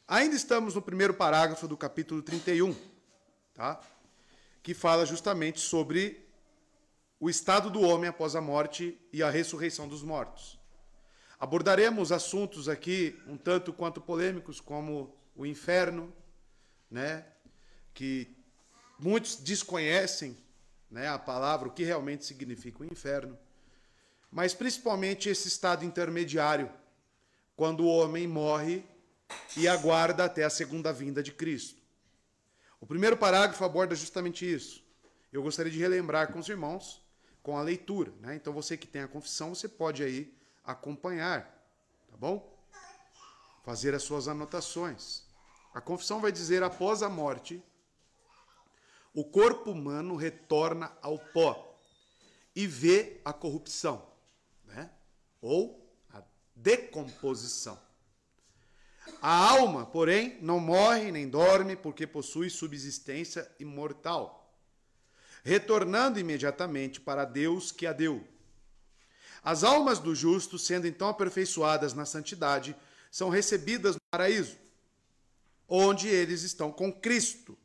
Ainda estamos no primeiro parágrafo do capítulo 31, tá? Que fala justamente sobre o estado do homem após a morte e a ressurreição dos mortos. Abordaremos assuntos aqui um tanto quanto polêmicos, como o inferno, né? Que muitos desconhecem, né, a palavra, o que realmente significa o inferno. Mas principalmente esse estado intermediário, quando o homem morre e aguarda até a segunda vinda de Cristo. O primeiro parágrafo aborda justamente isso. Eu gostaria de relembrar com os irmãos, com a leitura, né? Então você que tem a confissão, você pode aí acompanhar, tá bom? Fazer as suas anotações. A confissão vai dizer: após a morte, o corpo humano retorna ao pó e vê a corrupção, né? Ou a decomposição. A alma, porém, não morre nem dorme, porque possui subsistência imortal, retornando imediatamente para Deus que a deu. As almas dos justos, sendo então aperfeiçoadas na santidade, são recebidas no paraíso, onde eles estão com Cristo,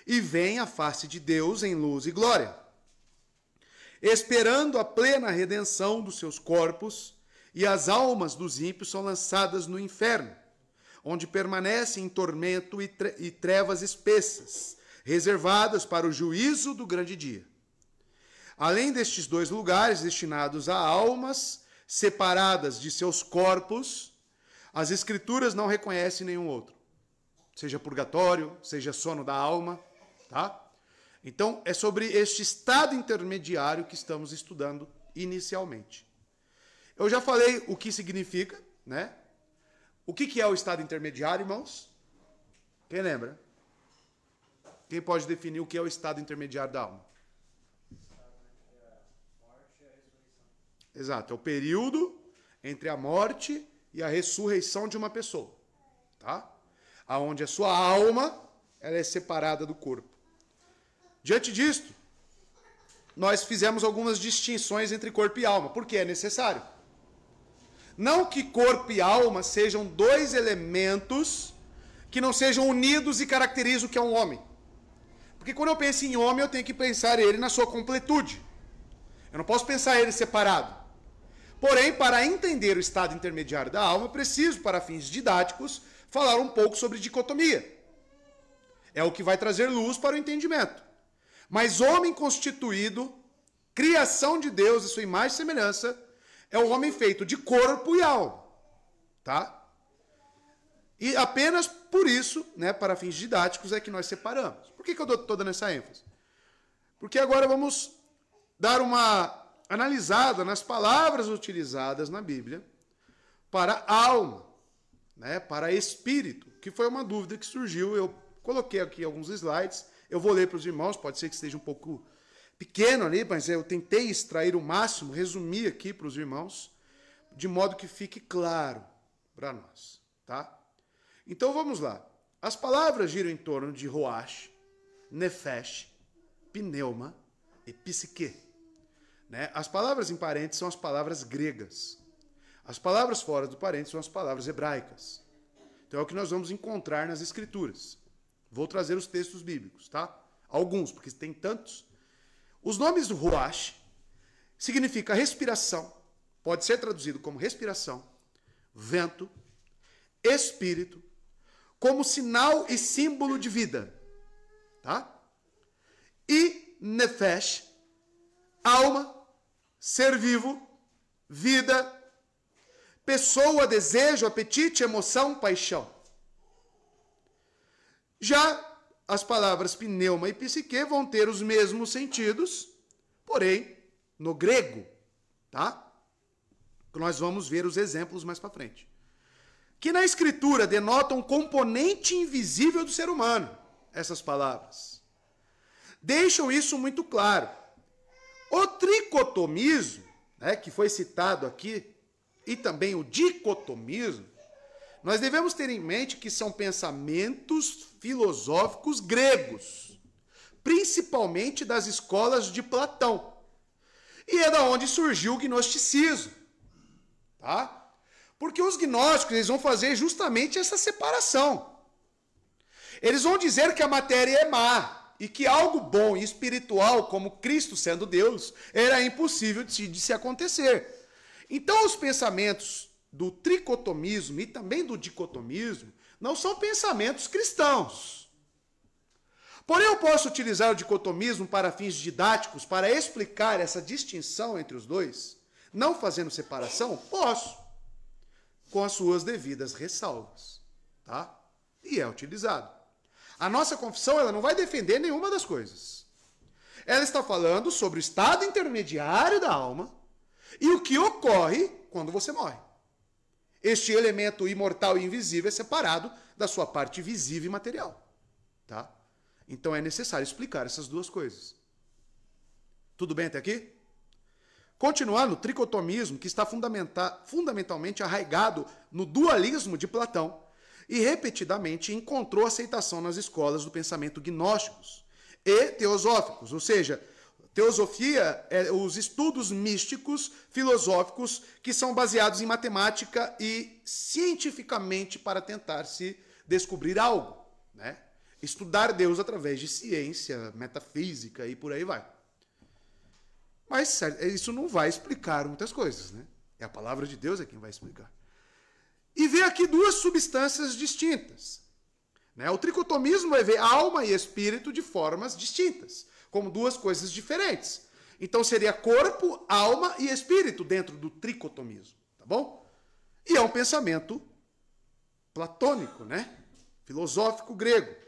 e veem a face de Deus em luz e glória, esperando a plena redenção dos seus corpos, e as almas dos ímpios são lançadas no inferno, onde permanecem em tormento e trevas espessas, reservadas para o juízo do grande dia. Além destes dois lugares destinados a almas separadas de seus corpos, as Escrituras não reconhecem nenhum outro. Seja purgatório, seja sono da alma, tá? Então, é sobre este estado intermediário que estamos estudando inicialmente. Eu já falei o que significa, né? O que é o estado intermediário, irmãos? Quem lembra? Quem pode definir o que é o estado intermediário da alma? Exato, é o período entre a morte e a ressurreição de uma pessoa, tá? Aonde a sua alma, ela é separada do corpo. Diante disto, nós fizemos algumas distinções entre corpo e alma, porque é necessário. Não que corpo e alma sejam dois elementos que não sejam unidos e caracterizam o que é um homem. Porque quando eu penso em homem, eu tenho que pensar ele na sua completude. Eu não posso pensar ele separado. Porém, para entender o estado intermediário da alma, eu preciso, para fins didáticos, falar um pouco sobre dicotomia. É o que vai trazer luz para o entendimento. Mas homem constituído, criação de Deus e sua imagem e semelhança, é um homem feito de corpo e alma, tá? E apenas por isso, né, para fins didáticos, é que nós separamos. Por que eu estou dando essa ênfase? Porque agora vamos dar uma analisada nas palavras utilizadas na Bíblia para alma, né, para espírito, que foi uma dúvida que surgiu. Eu coloquei aqui alguns slides, eu vou ler para os irmãos, pode ser que esteja um pouco pequeno ali, mas eu tentei extrair o máximo, resumir aqui para os irmãos, de modo que fique claro para nós, tá? Então vamos lá. As palavras giram em torno de Roash, Nefesh, Pneuma e Psique, né? As palavras em parênteses são as palavras gregas. As palavras fora do parênteses são as palavras hebraicas. Então é o que nós vamos encontrar nas Escrituras. Vou trazer os textos bíblicos, tá? Alguns, porque tem tantos. Os nomes do Ruach significa respiração, pode ser traduzido como respiração, vento, espírito, como sinal e símbolo de vida, tá? E Nefesh, alma, ser vivo, vida, pessoa, desejo, apetite, emoção, paixão. Já as palavras pneuma e psique vão ter os mesmos sentidos, porém, no grego, tá? Nós vamos ver os exemplos mais para frente. Que na escritura denotam um componente invisível do ser humano, essas palavras. Deixam isso muito claro. O tricotomismo, né, que foi citado aqui, e também o dicotomismo, nós devemos ter em mente que são pensamentos filosóficos gregos, principalmente das escolas de Platão. E é da onde surgiu o gnosticismo, tá? Porque os gnósticos eles vão fazer justamente essa separação. Eles vão dizer que a matéria é má e que algo bom e espiritual, como Cristo sendo Deus, era impossível de se acontecer. Então os pensamentos do tricotomismo e também do dicotomismo não são pensamentos cristãos. Porém, eu posso utilizar o dicotomismo para fins didáticos, para explicar essa distinção entre os dois, não fazendo separação? Posso, com as suas devidas ressalvas, tá? E é utilizado. A nossa confissão, ela não vai defender nenhuma das coisas. Ela está falando sobre o estado intermediário da alma e o que ocorre quando você morre. Este elemento imortal e invisível é separado da sua parte visível e material, tá? Então é necessário explicar essas duas coisas. Tudo bem até aqui? Continuando, o tricotomismo, que está fundamentalmente arraigado no dualismo de Platão e repetidamente encontrou aceitação nas escolas do pensamento gnósticos e teosóficos, ou seja, teosofia é os estudos místicos, filosóficos, que são baseados em matemática e cientificamente para tentar se descobrir algo, né? Estudar Deus através de ciência, metafísica e por aí vai. Mas isso não vai explicar muitas coisas, né? É a palavra de Deus é quem vai explicar. E vê aqui duas substâncias distintas, né? O tricotomismo vai ver alma e espírito de formas distintas, como duas coisas diferentes. Então seria corpo, alma e espírito dentro do tricotomismo, tá bom? E é um pensamento platônico, né? Filosófico grego.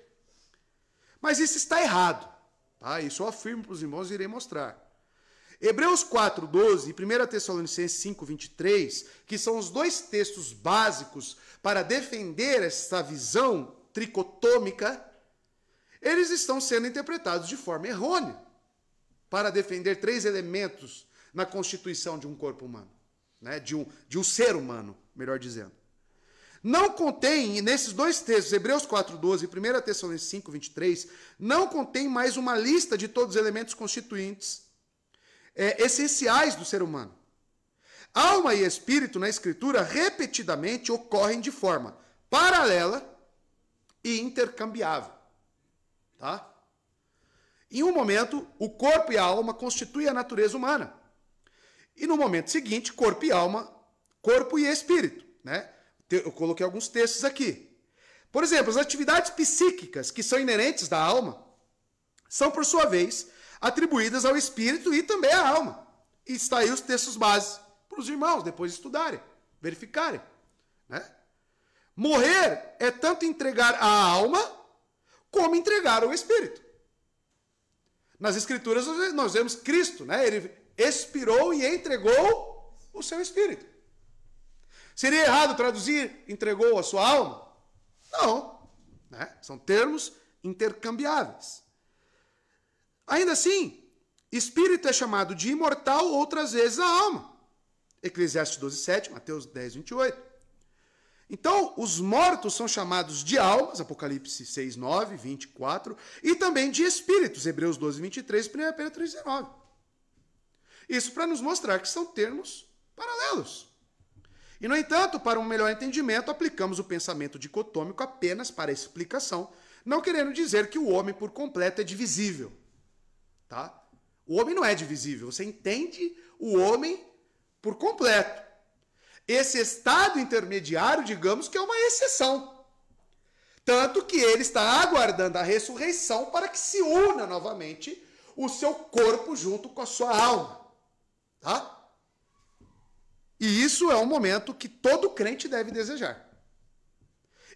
Mas isso está errado, tá? Isso eu afirmo para os irmãos e irei mostrar. Hebreus 4:12 e 1 Tessalonicenses 5:23, que são os dois textos básicos para defender essa visão tricotômica, eles estão sendo interpretados de forma errônea para defender três elementos na constituição de um corpo humano, né? de um ser humano, melhor dizendo. Não contém, nesses dois textos, Hebreus 4:12 e 1 Tessalonicenses 5:23, não contém mais uma lista de todos os elementos constituintes essenciais do ser humano. Alma e espírito na Escritura repetidamente ocorrem de forma paralela e intercambiável. Tá? Em um momento, o corpo e a alma constituem a natureza humana. E no momento seguinte, corpo e alma, corpo e espírito, né? Eu coloquei alguns textos aqui. Por exemplo, as atividades psíquicas que são inerentes da alma são, por sua vez, atribuídas ao espírito e também à alma. E está aí os textos básicos para os irmãos depois estudarem, verificarem, né? Morrer é tanto entregar a alma como entregar o espírito. Nas Escrituras nós vemos Cristo, né? Ele expirou e entregou o seu espírito. Seria errado traduzir entregou a sua alma? Não, né? São termos intercambiáveis. Ainda assim, espírito é chamado de imortal outras vezes a alma. Eclesiastes 12:7, Mateus 10:28. Então, os mortos são chamados de almas, Apocalipse 6:9, 24, e também de espíritos, Hebreus 12:23, 1 Pedro 3:19. Isso para nos mostrar que são termos paralelos. E, no entanto, para um melhor entendimento, aplicamos o pensamento dicotômico apenas para a explicação, não querendo dizer que o homem por completo é divisível. Tá? O homem não é divisível, você entende o homem por completo. Esse estado intermediário, digamos que é uma exceção. Tanto que ele está aguardando a ressurreição para que se una novamente o seu corpo junto com a sua alma. Tá? E isso é um momento que todo crente deve desejar.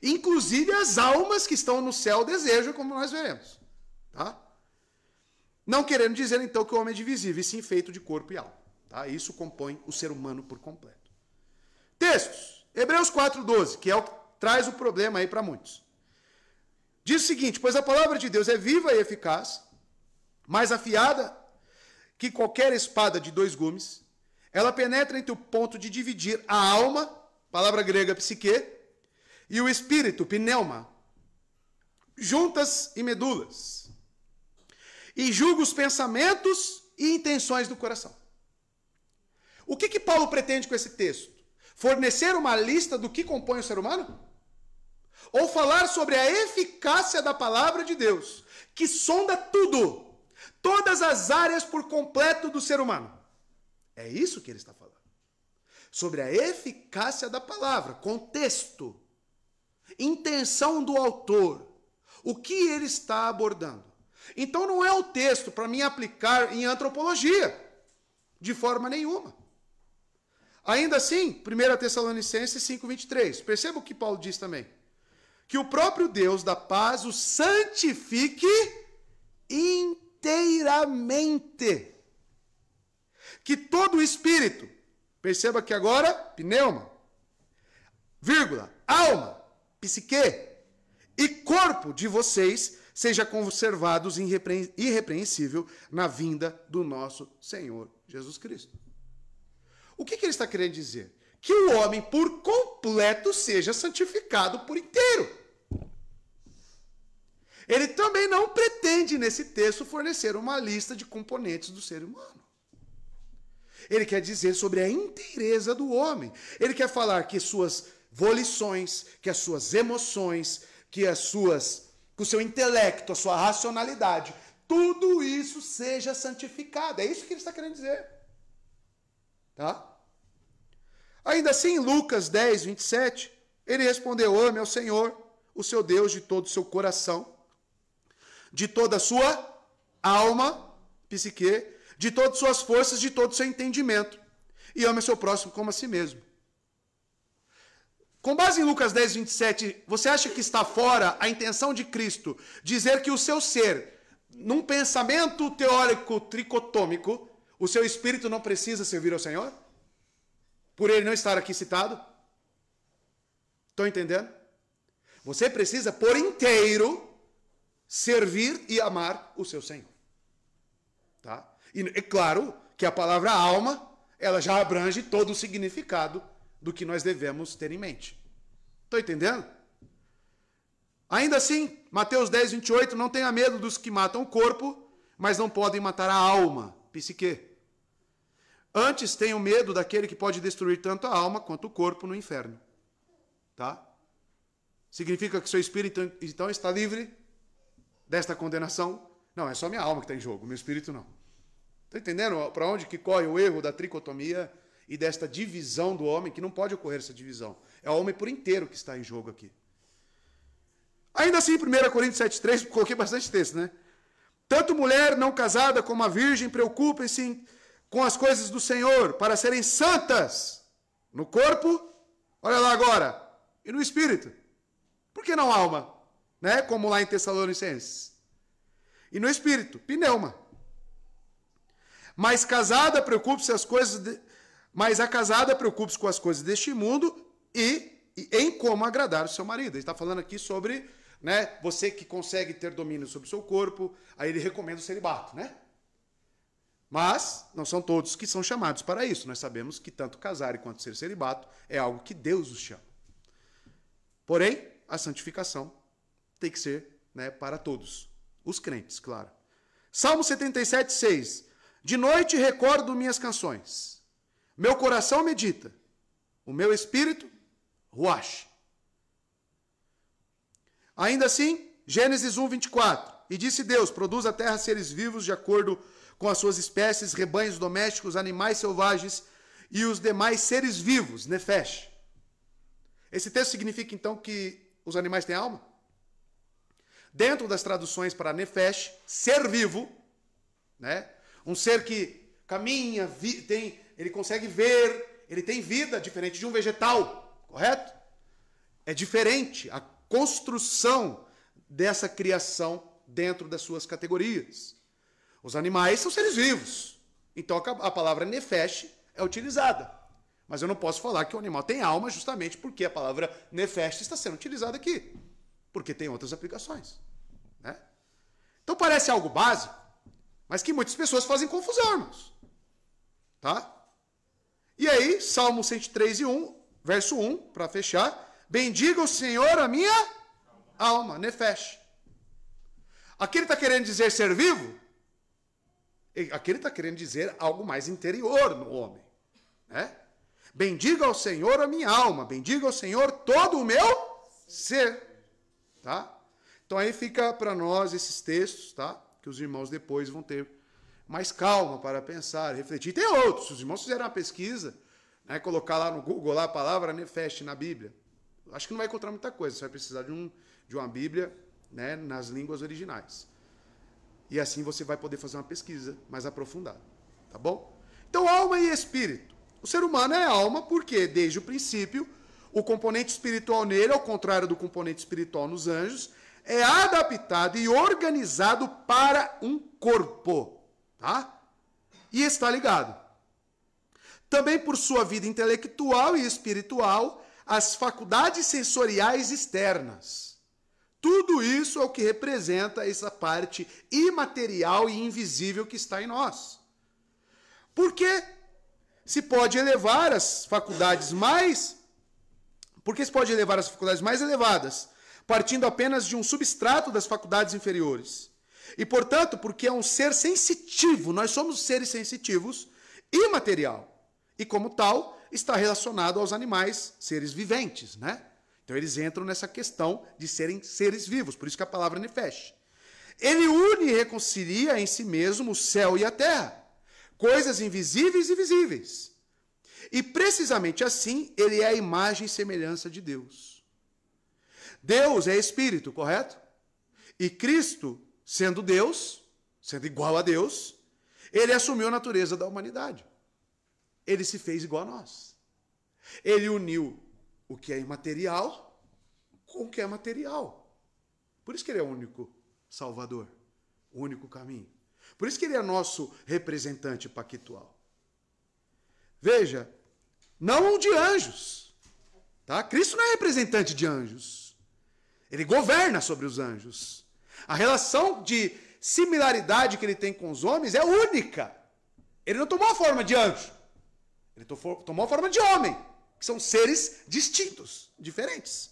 Inclusive as almas que estão no céu desejam, como nós veremos. Tá? Não querendo dizer, então, que o homem é divisível, e sim feito de corpo e alma. Tá? Isso compõe o ser humano por completo. Textos. Hebreus 4:12, que é o que traz o problema aí para muitos. Diz o seguinte: pois a palavra de Deus é viva e eficaz, mais afiada que qualquer espada de dois gumes. Ela penetra entre o ponto de dividir a alma, palavra grega psique, e o espírito, pneuma, juntas e medulas, e julga os pensamentos e intenções do coração. O que Paulo pretende com esse texto? Fornecer uma lista do que compõe o ser humano? Ou falar sobre a eficácia da palavra de Deus, que sonda tudo, todas as áreas por completo do ser humano? É isso que ele está falando. Sobre a eficácia da palavra, contexto, intenção do autor, o que ele está abordando. Então não é o texto para mim aplicar em antropologia, de forma nenhuma. Ainda assim, 1 Tessalonicenses 5:23, perceba o que Paulo diz também. Que o próprio Deus da paz o santifique inteiramente. Que todo o espírito, perceba que agora, pneuma, vírgula, alma, psique e corpo de vocês seja conservados irrepreensível na vinda do nosso Senhor Jesus Cristo. O que ele está querendo dizer? Que o homem por completo seja santificado por inteiro. Ele também não pretende, nesse texto, fornecer uma lista de componentes do ser humano. Ele quer dizer sobre a inteireza do homem. Ele quer falar que suas volições, que as suas emoções, que o seu intelecto, a sua racionalidade, tudo isso seja santificado. É isso que ele está querendo dizer. Tá? Ainda assim, Lucas 10:27, ele respondeu: ame ao Senhor, o seu Deus, de todo o seu coração, de toda a sua alma, psique, de todas as suas forças, de todo o seu entendimento, e ame o seu próximo como a si mesmo. Com base em Lucas 10:27, você acha que está fora a intenção de Cristo dizer que o seu ser, num pensamento teórico tricotômico, o seu espírito não precisa servir ao Senhor? Por ele não estar aqui citado? Estão entendendo? Você precisa, por inteiro, servir e amar o seu Senhor. Tá? E é claro que a palavra alma, ela já abrange todo o significado do que nós devemos ter em mente. Estão entendendo? Ainda assim, Mateus 10:28, não tenha medo dos que matam o corpo, mas não podem matar a alma, psique. Antes tenham medo daquele que pode destruir tanto a alma quanto o corpo no inferno. Tá? Significa que seu espírito então está livre desta condenação? Não, é só minha alma que está em jogo, meu espírito não. Está entendendo para onde que corre o erro da tricotomia e desta divisão do homem, que não pode ocorrer essa divisão. É o homem por inteiro que está em jogo aqui. Ainda assim, 1 Coríntios 7:3, coloquei bastante texto, né? Tanto mulher não casada como a virgem, preocupem-se com as coisas do Senhor, para serem santas no corpo, olha lá agora, e no espírito. Por que não alma? Né? Como lá em Tessalonicenses. E no espírito, pneuma. Mas a casada preocupe-se com as coisas deste mundo e em como agradar o seu marido. Ele está falando aqui sobre, né, você que consegue ter domínio sobre o seu corpo, aí ele recomenda o celibato, né? Mas não são todos que são chamados para isso. Nós sabemos que tanto casar quanto ser celibato é algo que Deus os chama. Porém, a santificação tem que ser, né, para todos. Os crentes, claro. Salmo 77:6. De noite recordo minhas canções. Meu coração medita. O meu espírito, ruach. Ainda assim, Gênesis 1:24. E disse Deus, produz a terra seres vivos de acordo com as suas espécies, rebanhos domésticos, animais selvagens e os demais seres vivos, nefesh. Esse texto significa, então, que os animais têm alma? Dentro das traduções para nefesh, ser vivo, né? Um ser que caminha, ele consegue ver, ele tem vida, diferente de um vegetal, correto? É diferente a construção dessa criação dentro das suas categorias. Os animais são seres vivos. Então a palavra nefesh é utilizada. Mas eu não posso falar que o animal tem alma justamente porque a palavra nefesh está sendo utilizada aqui. Porque tem outras aplicações. Né? Então parece algo básico, mas que muitas pessoas fazem confusão, irmãos. Tá? E aí, Salmo 103:1, verso 1, para fechar. Bendiga o Senhor a minha alma, nefesh. Aqui ele está querendo dizer ser vivo? Aqui ele está querendo dizer algo mais interior no homem. Né? Bendiga ao Senhor a minha alma, bendiga ao Senhor todo o meu ser. Tá? Então aí fica para nós esses textos, tá? Que os irmãos depois vão ter mais calma para pensar, refletir. Tem outros, se os irmãos fizerem uma pesquisa, né, colocar lá no Google lá a palavra Nefesh na Bíblia, acho que não vai encontrar muita coisa, você vai precisar de uma Bíblia, né, nas línguas originais. E assim você vai poder fazer uma pesquisa mais aprofundada, tá bom? Então, alma e espírito. O ser humano é alma porque, desde o princípio, o componente espiritual nele, ao contrário do componente espiritual nos anjos, é adaptado e organizado para um corpo, tá? E está ligado. Também por sua vida intelectual e espiritual, às faculdades sensoriais externas. Tudo isso é o que representa essa parte imaterial e invisível que está em nós. Porque se pode elevar as faculdades mais... Porque se pode elevar as faculdades mais elevadas, partindo apenas de um substrato das faculdades inferiores. E, portanto, porque é um ser sensitivo, nós somos seres sensitivos, imaterial. E, como tal, está relacionado aos animais, seres viventes, né? Então, eles entram nessa questão de serem seres vivos, por isso que a palavra Nefesh. Ele une e reconcilia em si mesmo o céu e a terra, coisas invisíveis e visíveis. E, precisamente assim, ele é a imagem e semelhança de Deus. Deus é espírito, correto? E Cristo, sendo Deus, sendo igual a Deus, ele assumiu a natureza da humanidade. Ele se fez igual a nós. Ele uniu o que é imaterial com o que é material. Por isso que ele é o único Salvador, o único caminho. Por isso que ele é nosso representante pactual. Veja, não de anjos. Tá? Cristo não é representante de anjos. Ele governa sobre os anjos. A relação de similaridade que ele tem com os homens é única. Ele não tomou a forma de anjo. Ele tomou a forma de homem, que são seres distintos, diferentes.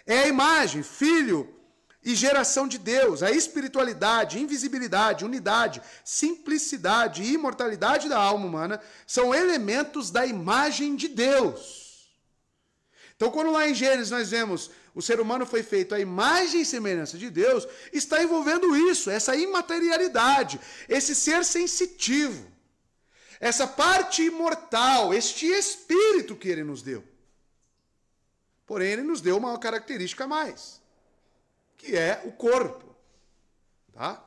É a imagem, filho e geração de Deus, a espiritualidade, invisibilidade, unidade, simplicidade e imortalidade da alma humana são elementos da imagem de Deus. Então, quando lá em Gênesis nós vemos o ser humano foi feito à imagem e semelhança de Deus, está envolvendo isso, essa imaterialidade, esse ser sensitivo. Essa parte imortal, este espírito que ele nos deu. Porém, ele nos deu uma característica a mais, que é o corpo. Tá?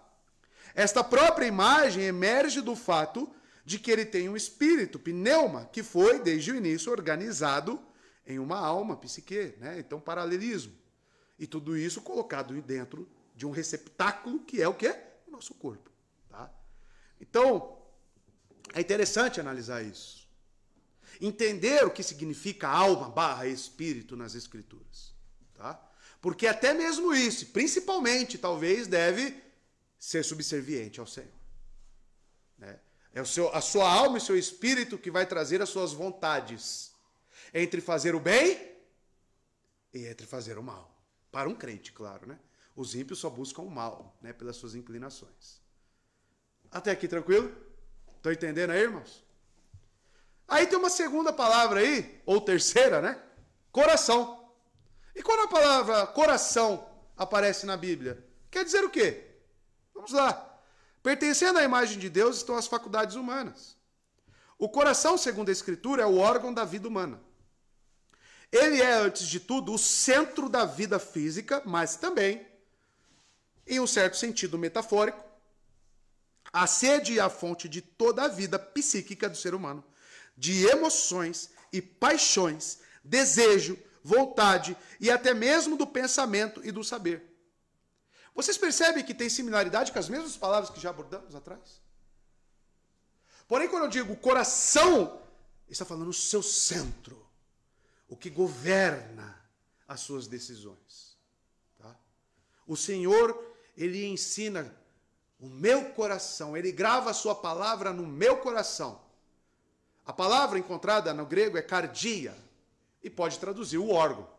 Esta própria imagem emerge do fato de que ele tem um espírito, pneuma, que foi, desde o início, organizado em uma alma, psique, né? Então, paralelismo. E tudo isso colocado dentro de um receptáculo que é o quê? O nosso corpo. Tá? Então, é interessante analisar isso. Entender o que significa alma / espírito nas Escrituras. Tá? Porque até mesmo isso, principalmente, talvez, deve ser subserviente ao Senhor. Né? É a sua alma e o seu espírito que vai trazer as suas vontades entre fazer o bem e entre fazer o mal. Para um crente, claro. Né? Os ímpios só buscam o mal, né? Pelas suas inclinações. Até aqui, tranquilo? Estão entendendo aí, irmãos? Aí tem uma segunda palavra aí, ou terceira, né? Coração. E quando a palavra coração aparece na Bíblia, quer dizer o quê? Vamos lá. Pertencendo à imagem de Deus estão as faculdades humanas. O coração, segundo a Escritura, é o órgão da vida humana. Ele é, antes de tudo, o centro da vida física, mas também, em um certo sentido metafórico, a sede e a fonte de toda a vida psíquica do ser humano, de emoções e paixões, desejo, vontade e até mesmo do pensamento e do saber. Vocês percebem que tem similaridade com as mesmas palavras que já abordamos atrás? Porém, quando eu digo coração, está falando o seu centro, o que governa as suas decisões. Tá? O Senhor, ele ensina o meu coração, ele grava a sua palavra no meu coração. A palavra encontrada no grego é cardia e pode traduzir o órgão.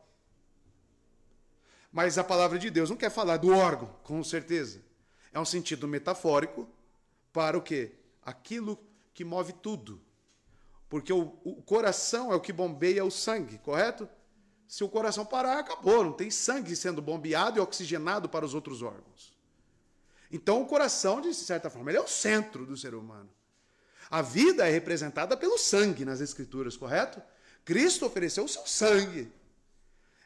Mas a palavra de Deus não quer falar do órgão, com certeza. É um sentido metafórico para o quê? Aquilo que move tudo. Porque o coração é o que bombeia o sangue, correto? Se o coração parar, acabou. Não tem sangue sendo bombeado e oxigenado para os outros órgãos. Então, o coração, de certa forma, ele é o centro do ser humano. A vida é representada pelo sangue nas Escrituras, correto? Cristo ofereceu o seu sangue.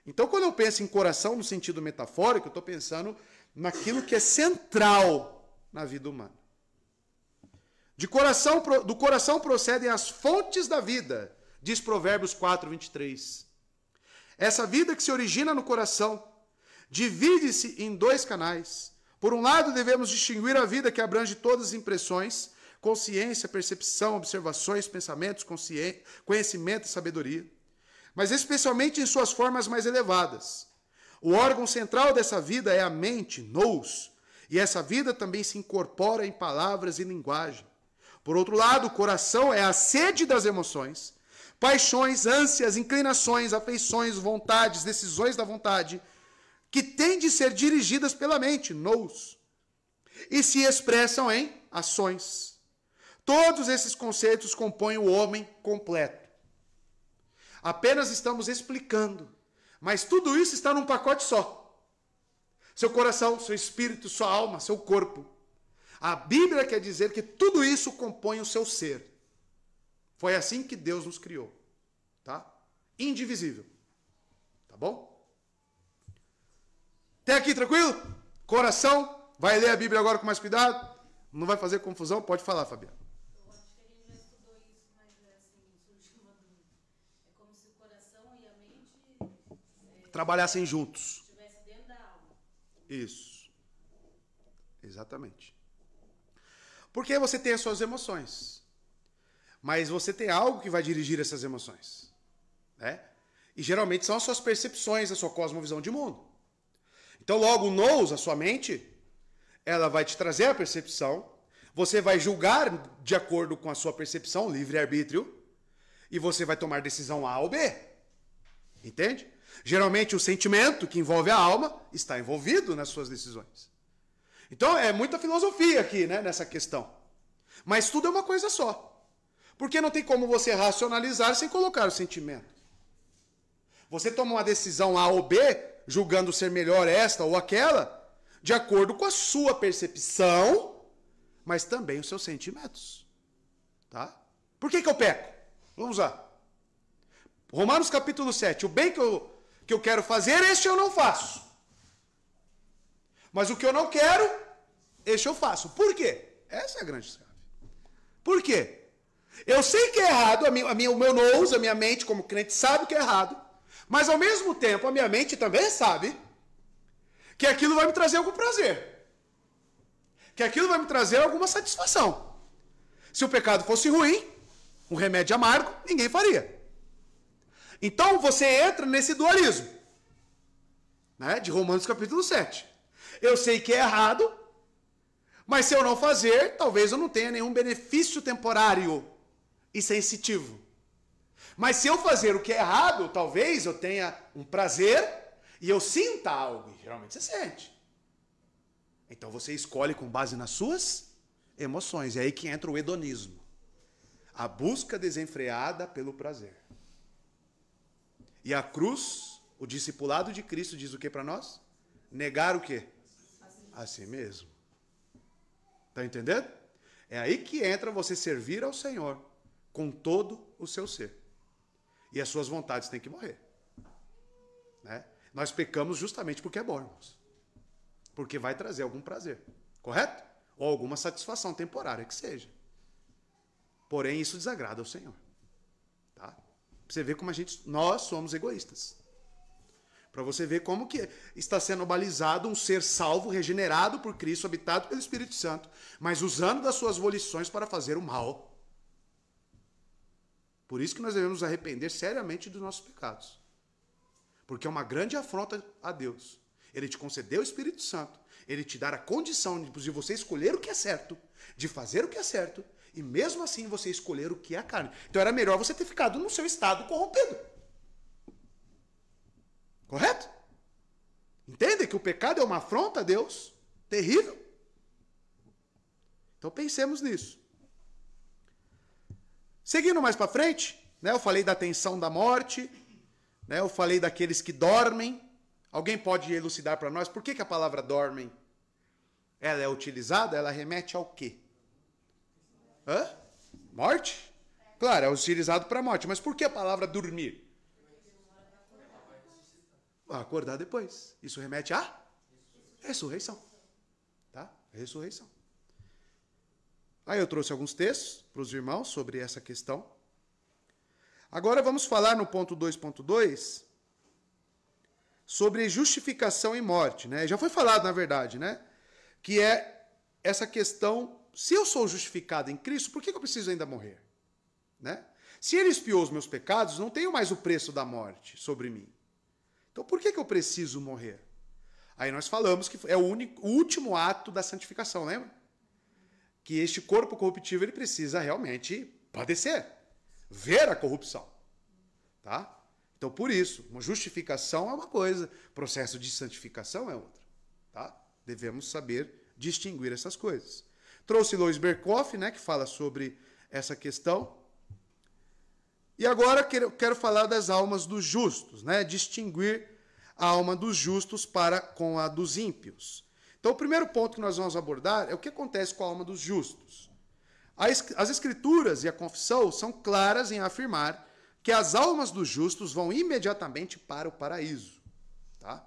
Então, quando eu penso em coração no sentido metafórico, eu estou pensando naquilo que é central na vida humana. Do coração procedem as fontes da vida, diz Provérbios 4, 23. Essa vida que se origina no coração divide-se em dois canais. Por um lado, devemos distinguir a vida que abrange todas as impressões, consciência, percepção, observações, pensamentos, conhecimento e sabedoria, mas especialmente em suas formas mais elevadas. O órgão central dessa vida é a mente, nous, e essa vida também se incorpora em palavras e linguagem. Por outro lado, o coração é a sede das emoções, paixões, ânsias, inclinações, afeições, vontades, decisões da vontade, que têm de ser dirigidas pela mente, nous, e se expressam em ações. Todos esses conceitos compõem o homem completo. Apenas estamos explicando, mas tudo isso está num pacote só. Seu coração, seu espírito, sua alma, seu corpo. A Bíblia quer dizer que tudo isso compõe o seu ser. Foi assim que Deus nos criou, tá? Indivisível. Tá bom? Até aqui, tranquilo? Coração, vai ler a Bíblia agora com mais cuidado. Não vai fazer confusão? Pode falar, Fabiana. Eu acho que a gente já estudou isso, mas surgiu uma dúvida. É como se o coração e a mente trabalhassem juntos. estivessem dentro da alma. Isso. Exatamente. Porque você tem as suas emoções. Mas você tem algo que vai dirigir essas emoções. Né? E geralmente são as suas percepções, a sua cosmovisão de mundo. Então, logo, o nous, a sua mente, ela vai te trazer a percepção, você vai julgar de acordo com a sua percepção, livre-arbítrio, e você vai tomar decisão A ou B. Entende? Geralmente, o sentimento que envolve a alma está envolvido nas suas decisões. Então, é muita filosofia aqui, né, nessa questão. Mas tudo é uma coisa só. Porque não tem como você racionalizar sem colocar o sentimento. Você toma uma decisão A ou B, julgando ser melhor esta ou aquela, de acordo com a sua percepção, mas também os seus sentimentos. Tá? Por que eu peco? Vamos lá. Romanos capítulo 7. O bem que eu quero fazer, este eu não faço. Mas o que eu não quero, este eu faço. Por quê? Essa é a grande chave. Por quê? Eu sei que é errado, o meu nous, a minha mente como crente sabe que é errado, mas ao mesmo tempo a minha mente também sabe que aquilo vai me trazer algum prazer, que aquilo vai me trazer alguma satisfação. Se o pecado fosse ruim, um remédio amargo, ninguém faria. Então você entra nesse dualismo, né, de Romanos capítulo 7. Eu sei que é errado, mas se eu não fazer, talvez eu não tenha nenhum benefício temporário e sensitivo. Mas se eu fazer o que é errado, talvez eu tenha um prazer e eu sinta algo. E geralmente você sente. Então você escolhe com base nas suas emoções. É aí que entra o hedonismo. A busca desenfreada pelo prazer. E a cruz, o discipulado de Cristo diz o que para nós? Negar o quê? A si mesmo. Está entendendo? É aí que entra você servir ao Senhor com todo o seu ser. E as suas vontades têm que morrer. Né? Nós pecamos justamente porque é bom, irmãos. Porque vai trazer algum prazer. Correto? Ou alguma satisfação temporária que seja. Porém, isso desagrada ao Senhor. Tá? Pra você ver como nós somos egoístas. Para você ver como que está sendo balizado um ser salvo, regenerado por Cristo, habitado pelo Espírito Santo, mas usando das suas volições para fazer o mal. Por isso que nós devemos nos arrepender seriamente dos nossos pecados. Porque é uma grande afronta a Deus. Ele te concedeu o Espírito Santo, ele te dá a condição de você escolher o que é certo, de fazer o que é certo, e mesmo assim você escolher o que é a carne. Então era melhor você ter ficado no seu estado corrompido. Correto? Entende que o pecado é uma afronta a Deus? Terrível. Então pensemos nisso. Seguindo mais para frente, né, eu falei da tensão da morte, né, eu falei daqueles que dormem. Alguém pode elucidar para nós por que a palavra dormem, ela é utilizada, ela remete ao quê? Hã? Morte? Claro, é utilizado para morte, mas por que a palavra dormir? Acordar depois. Isso remete à ressurreição. Tá? Ressurreição. Aí eu trouxe alguns textos para os irmãos sobre essa questão. Agora vamos falar no ponto 2.2 sobre justificação e morte, né? Já foi falado, na verdade, né? Que é essa questão, se eu sou justificado em Cristo, por que eu preciso ainda morrer? Né? Se ele expiou os meus pecados, não tenho mais o preço da morte sobre mim. Então por que eu preciso morrer? Aí nós falamos que é o último ato da santificação, lembra? Que este corpo corruptível ele precisa realmente padecer, ver a corrupção. Tá? Então por isso, uma justificação é uma coisa, processo de santificação é outra. Tá? Devemos saber distinguir essas coisas. Trouxe Lois Berkoff, né, que fala sobre essa questão. E agora quero falar das almas dos justos, né? Distinguir a alma dos justos com a dos ímpios. Então, o primeiro ponto que nós vamos abordar é o que acontece com a alma dos justos. As Escrituras e a confissão são claras em afirmar que as almas dos justos vão imediatamente para o paraíso. Tá?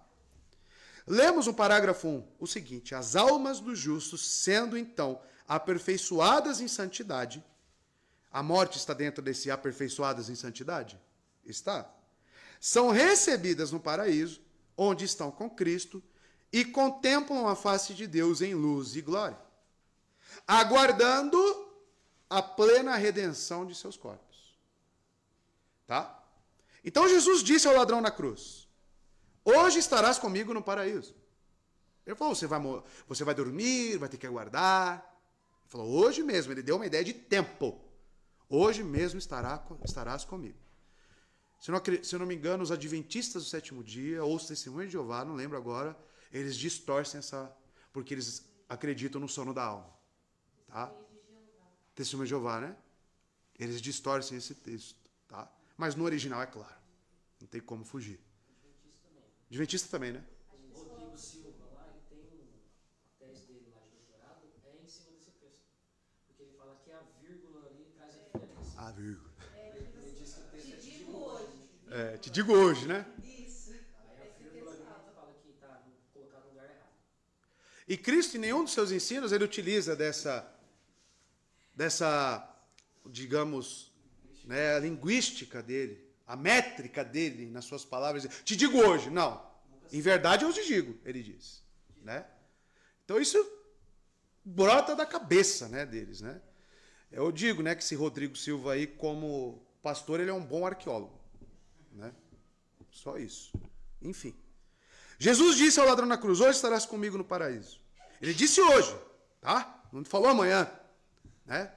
Lemos no parágrafo 1 o seguinte: as almas dos justos, sendo então aperfeiçoadas em santidade. A morte está dentro desse aperfeiçoadas em santidade? Está. São recebidas no paraíso, onde estão com Cristo, e contemplam a face de Deus em luz e glória, aguardando a plena redenção de seus corpos. Tá? Então Jesus disse ao ladrão na cruz: hoje estarás comigo no paraíso. Ele falou: você vai dormir, vai ter que aguardar. Ele falou: hoje mesmo. Ele deu uma ideia de tempo. Hoje mesmo estarás comigo. Se eu não me engano, os adventistas do sétimo dia, ou os testemunhos de Jeová, não lembro agora, eles distorcem porque eles acreditam no sono da alma. Tá? Testemunho de Jeová, né? Eles distorcem esse texto. Tá? Mas no original é claro. Não tem como fugir. Adventista também, né? O Rodrigo Silva lá, ele tem a tese dele lá de doutorado, em cima desse texto. Porque ele fala que a vírgula ali traz a diferença. A vírgula. Ele diz que o texto é te digo hoje. Te digo hoje, né? Isso. Aí a vírgula ali fala que está colocado no lugar errado. E Cristo, em nenhum dos seus ensinos, ele utiliza dessa digamos, né, a linguística dele, a métrica dele nas suas palavras. Te digo hoje. Não. Em verdade eu te digo, ele diz. Né? Então isso brota da cabeça, né, deles. Né? Eu digo, né, que esse Rodrigo Silva aí, como pastor, ele é um bom arqueólogo. Né? Só isso. Enfim. Jesus disse ao ladrão na cruz: hoje estarás comigo no paraíso. Ele disse hoje, tá? Não falou amanhã. Né?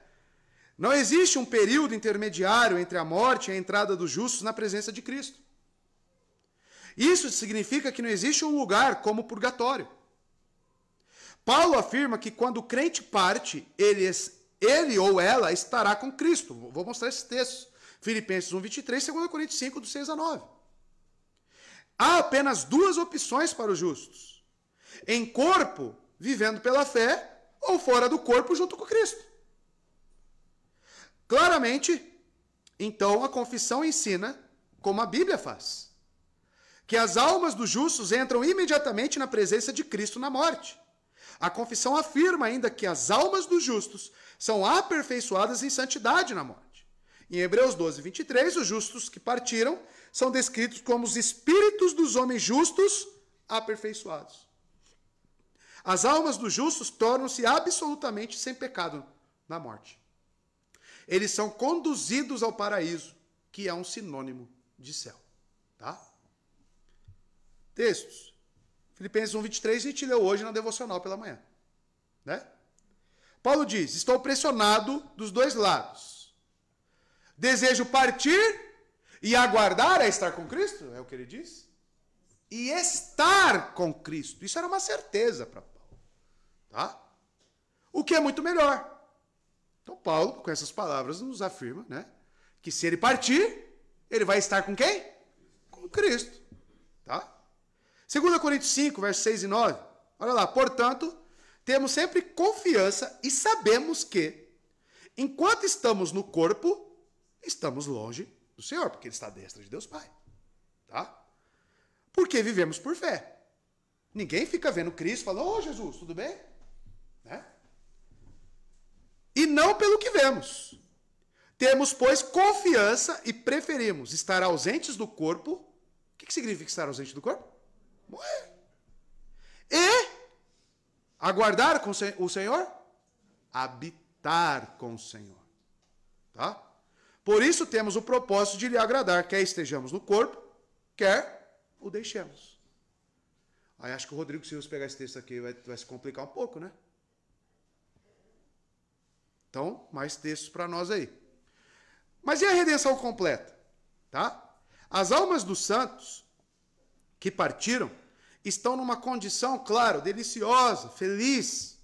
Não existe um período intermediário entre a morte e a entrada dos justos na presença de Cristo. Isso significa que não existe um lugar como o purgatório. Paulo afirma que quando o crente parte, ele ou ela estará com Cristo. Vou mostrar esses textos. Filipenses 1:23, 2 Coríntios 5, do 6 a 9. Há apenas duas opções para os justos: em corpo, vivendo pela fé, ou fora do corpo, junto com Cristo. Claramente, então, a confissão ensina, como a Bíblia faz, que as almas dos justos entram imediatamente na presença de Cristo na morte. A confissão afirma ainda que as almas dos justos são aperfeiçoadas em santidade na morte. Em Hebreus 12:23, os justos que partiram são descritos como os espíritos dos homens justos aperfeiçoados. As almas dos justos tornam-se absolutamente sem pecado na morte. Eles são conduzidos ao paraíso, que é um sinônimo de céu. Tá? Textos. Filipenses 1:23 a gente leu hoje na devocional pela manhã. Né? Paulo diz: estou pressionado dos dois lados. Desejo partir e aguardar a estar com Cristo, é o que ele diz. E estar com Cristo. Isso era uma certeza para Paulo. Tá? O que é muito melhor. Então Paulo, com essas palavras, nos afirma, né, que se ele partir, ele vai estar com quem? Com Cristo. Tá? 2 Coríntios 5, versos 6 e 9. Olha lá, portanto, temos sempre confiança e sabemos que, enquanto estamos no corpo, estamos longe do Senhor, porque Ele está à destra de Deus Pai. Tá? Porque vivemos por fé. Ninguém fica vendo Cristo e fala, ô Jesus, tudo bem? Né? E não pelo que vemos. Temos, pois, confiança e preferimos estar ausentes do corpo. O que significa estar ausente do corpo? Morrer. E aguardar com o Senhor? Habitar com o Senhor. Tá? Por isso temos o propósito de lhe agradar, quer estejamos no corpo, quer o deixemos. Aí acho que o Rodrigo, se você pegar esse texto aqui, vai se complicar um pouco, né? Então, mais textos para nós aí. Mas e a redenção completa? Tá? As almas dos santos que partiram estão numa condição, claro, deliciosa, feliz.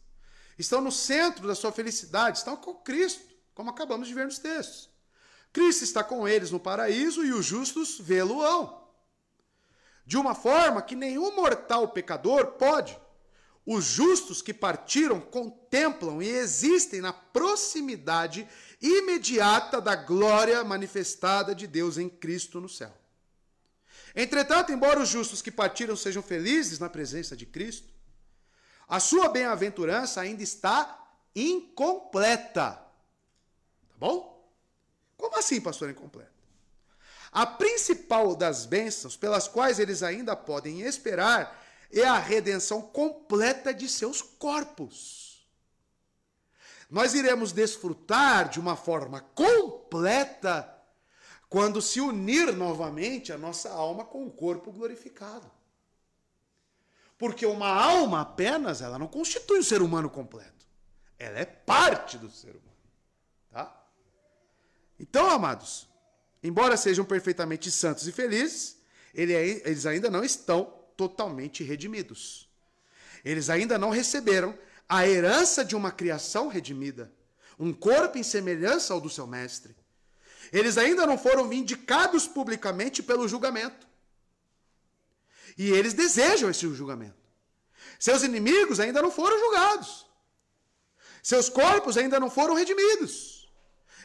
Estão no centro da sua felicidade, estão com Cristo, como acabamos de ver nos textos. Cristo está com eles no paraíso e os justos vê-lo-ão. De uma forma que nenhum mortal pecador pode. Os justos que partiram contemplam e existem na proximidade imediata da glória manifestada de Deus em Cristo no céu. Entretanto, embora os justos que partiram sejam felizes na presença de Cristo, a sua bem-aventurança ainda está incompleta. Tá bom? Como assim, pastor, incompleta? A principal das bênçãos pelas quais eles ainda podem esperar é a redenção completa de seus corpos. Nós iremos desfrutar de uma forma completa quando se unir novamente a nossa alma com o corpo glorificado. Porque uma alma apenas, ela não constitui um ser humano completo. Ela é parte do ser humano. Tá? Então, amados, embora sejam perfeitamente santos e felizes, eles ainda não estão totalmente redimidos. Eles ainda não receberam a herança de uma criação redimida, um corpo em semelhança ao do seu mestre. Eles ainda não foram vindicados publicamente pelo julgamento. E eles desejam esse julgamento. Seus inimigos ainda não foram julgados. Seus corpos ainda não foram redimidos.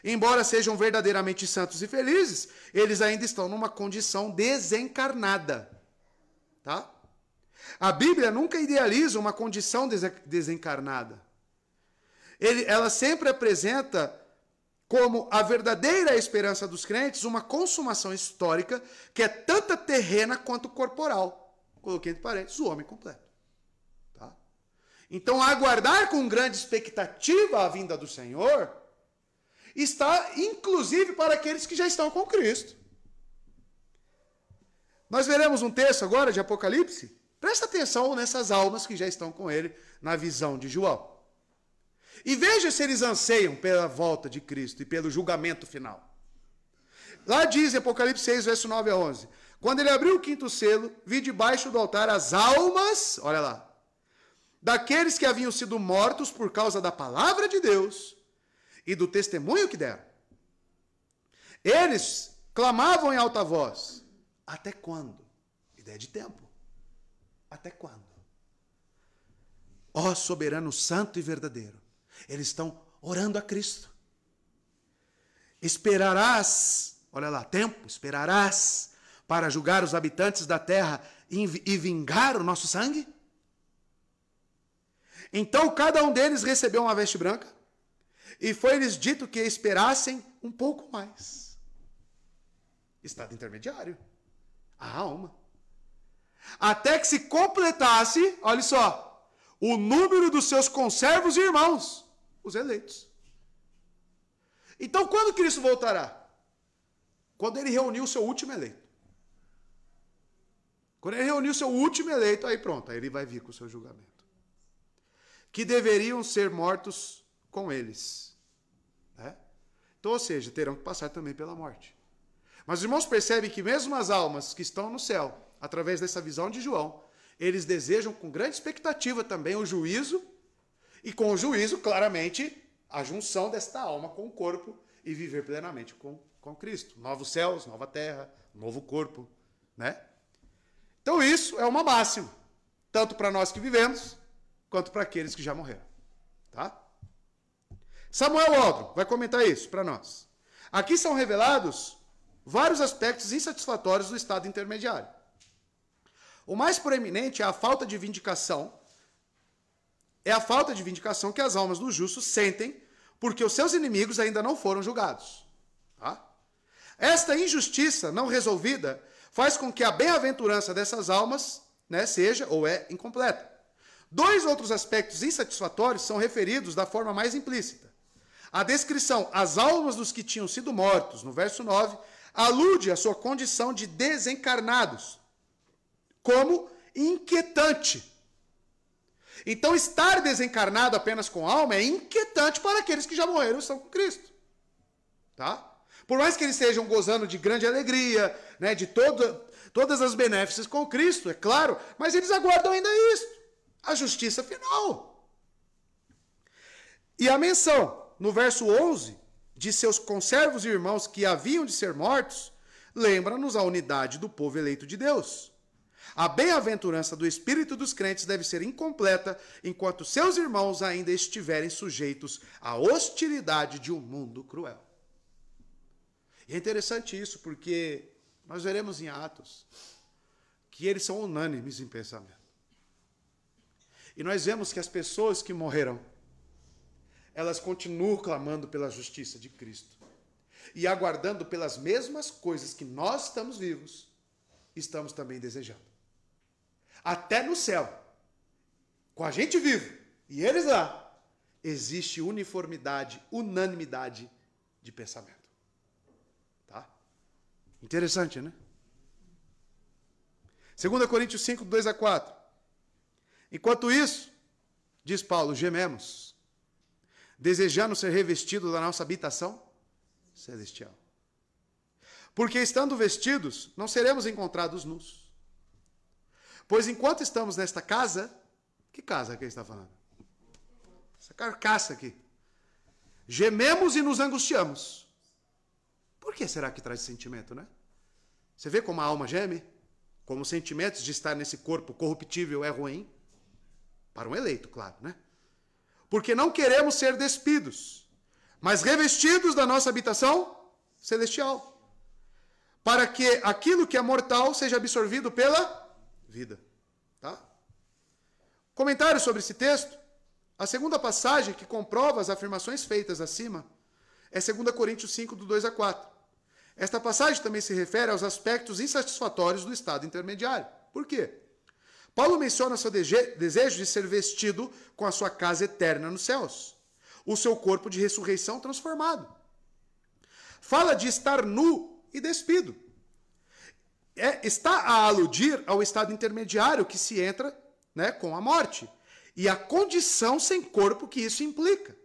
Embora sejam verdadeiramente santos e felizes, eles ainda estão numa condição desencarnada. Tá? A Bíblia nunca idealiza uma condição desencarnada. Ela sempre apresenta como a verdadeira esperança dos crentes uma consumação histórica que é tanto terrena quanto corporal. Coloquei entre parênteses o homem completo. Tá? Então, aguardar com grande expectativa a vinda do Senhor está inclusive para aqueles que já estão com Cristo. Nós veremos um texto agora de Apocalipse. Presta atenção nessas almas que já estão com ele na visão de João. E veja se eles anseiam pela volta de Cristo e pelo julgamento final. Lá diz em Apocalipse 6, verso 9 a 11. Quando ele abriu o quinto selo, vi debaixo do altar as almas, olha lá, daqueles que haviam sido mortos por causa da palavra de Deus e do testemunho que deram. Eles clamavam em alta voz. Até quando? Ideia de tempo. Até quando? Ó soberano santo e verdadeiro. Eles estão orando a Cristo. Esperarás, olha lá, tempo, esperarás para julgar os habitantes da terra e vingar o nosso sangue? Então cada um deles recebeu uma veste branca e foi-lhes dito que esperassem um pouco mais. Estado intermediário. A alma. Até que se completasse, olha só, o número dos seus conservos e irmãos, os eleitos. Então, quando Cristo voltará? Quando ele reuniu o seu último eleito. Quando ele reuniu o seu último eleito, aí pronto, aí ele vai vir com o seu julgamento. Que deveriam ser mortos com eles. Né? Então, ou seja, terão que passar também pela morte. Mas os irmãos percebem que mesmo as almas que estão no céu, através dessa visão de João, eles desejam com grande expectativa também o juízo, e com o juízo, claramente, a junção desta alma com o corpo e viver plenamente com Cristo. Novos céus, nova terra, novo corpo, né? Então isso é uma máxima, tanto para nós que vivemos, quanto para aqueles que já morreram, tá? Samuel Waldron vai comentar isso para nós. Aqui são revelados vários aspectos insatisfatórios do estado intermediário. O mais proeminente é a falta de vindicação. É a falta de vindicação que as almas dos justos sentem porque os seus inimigos ainda não foram julgados. Tá? Esta injustiça não resolvida faz com que a bem-aventurança dessas almas, né, seja ou é incompleta. Dois outros aspectos insatisfatórios são referidos da forma mais implícita. A descrição, as almas dos que tinham sido mortos, no verso 9, alude à sua condição de desencarnados, como inquietante. Então, estar desencarnado apenas com alma é inquietante para aqueles que já morreram e estão com Cristo. Tá? Por mais que eles estejam gozando de grande alegria, né, de todas as benéficas com Cristo, é claro, mas eles aguardam ainda isso, a justiça final. E a menção, no verso 11, de seus conservos e irmãos que haviam de ser mortos, lembra-nos a unidade do povo eleito de Deus. A bem-aventurança do espírito dos crentes deve ser incompleta enquanto seus irmãos ainda estiverem sujeitos à hostilidade de um mundo cruel. E é interessante isso, porque nós veremos em Atos que eles são unânimes em pensamento. E nós vemos que as pessoas que morreram, elas continuam clamando pela justiça de Cristo e aguardando pelas mesmas coisas que nós estamos vivos, estamos também desejando. Até no céu, com a gente vivo e eles lá, existe uniformidade, unanimidade de pensamento. Tá? Interessante, né? 2 Coríntios 5, 2 a 4. Enquanto isso, diz Paulo, gememos, desejando ser revestido da nossa habitação celestial. Porque estando vestidos, não seremos encontrados nus. Pois enquanto estamos nesta casa, que casa que ele está falando? Essa carcaça aqui. Gememos e nos angustiamos. Por que será que traz esse sentimento, né? Você vê como a alma geme? Como os sentimentos de estar nesse corpo corruptível é ruim? Para um eleito, claro, né? Porque não queremos ser despidos, mas revestidos da nossa habitação celestial, para que aquilo que é mortal seja absorvido pela vida. Tá? Comentário sobre esse texto. A segunda passagem que comprova as afirmações feitas acima é 2 Coríntios 5, do 2 a 4. Esta passagem também se refere aos aspectos insatisfatórios do estado intermediário. Por quê? Paulo menciona seu desejo de ser vestido com a sua casa eterna nos céus, o seu corpo de ressurreição transformado. Fala de estar nu e despido. Está a aludir ao estado intermediário que se entra, né, com a morte e a condição sem corpo que isso implica.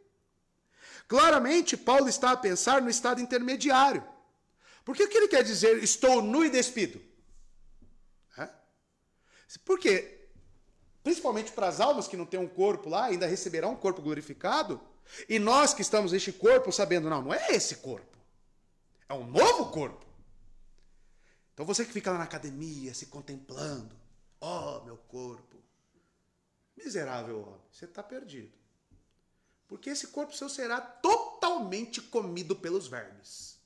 Claramente, Paulo está a pensar no estado intermediário. Porque o que ele quer dizer, estou nu e despido? Porque, principalmente para as almas que não têm um corpo lá, ainda receberão um corpo glorificado, e nós que estamos neste corpo sabendo, não é esse corpo, é um novo corpo. Então você que fica lá na academia, se contemplando, meu corpo, miserável homem, você está perdido. Porque esse corpo seu será totalmente comido pelos vermes.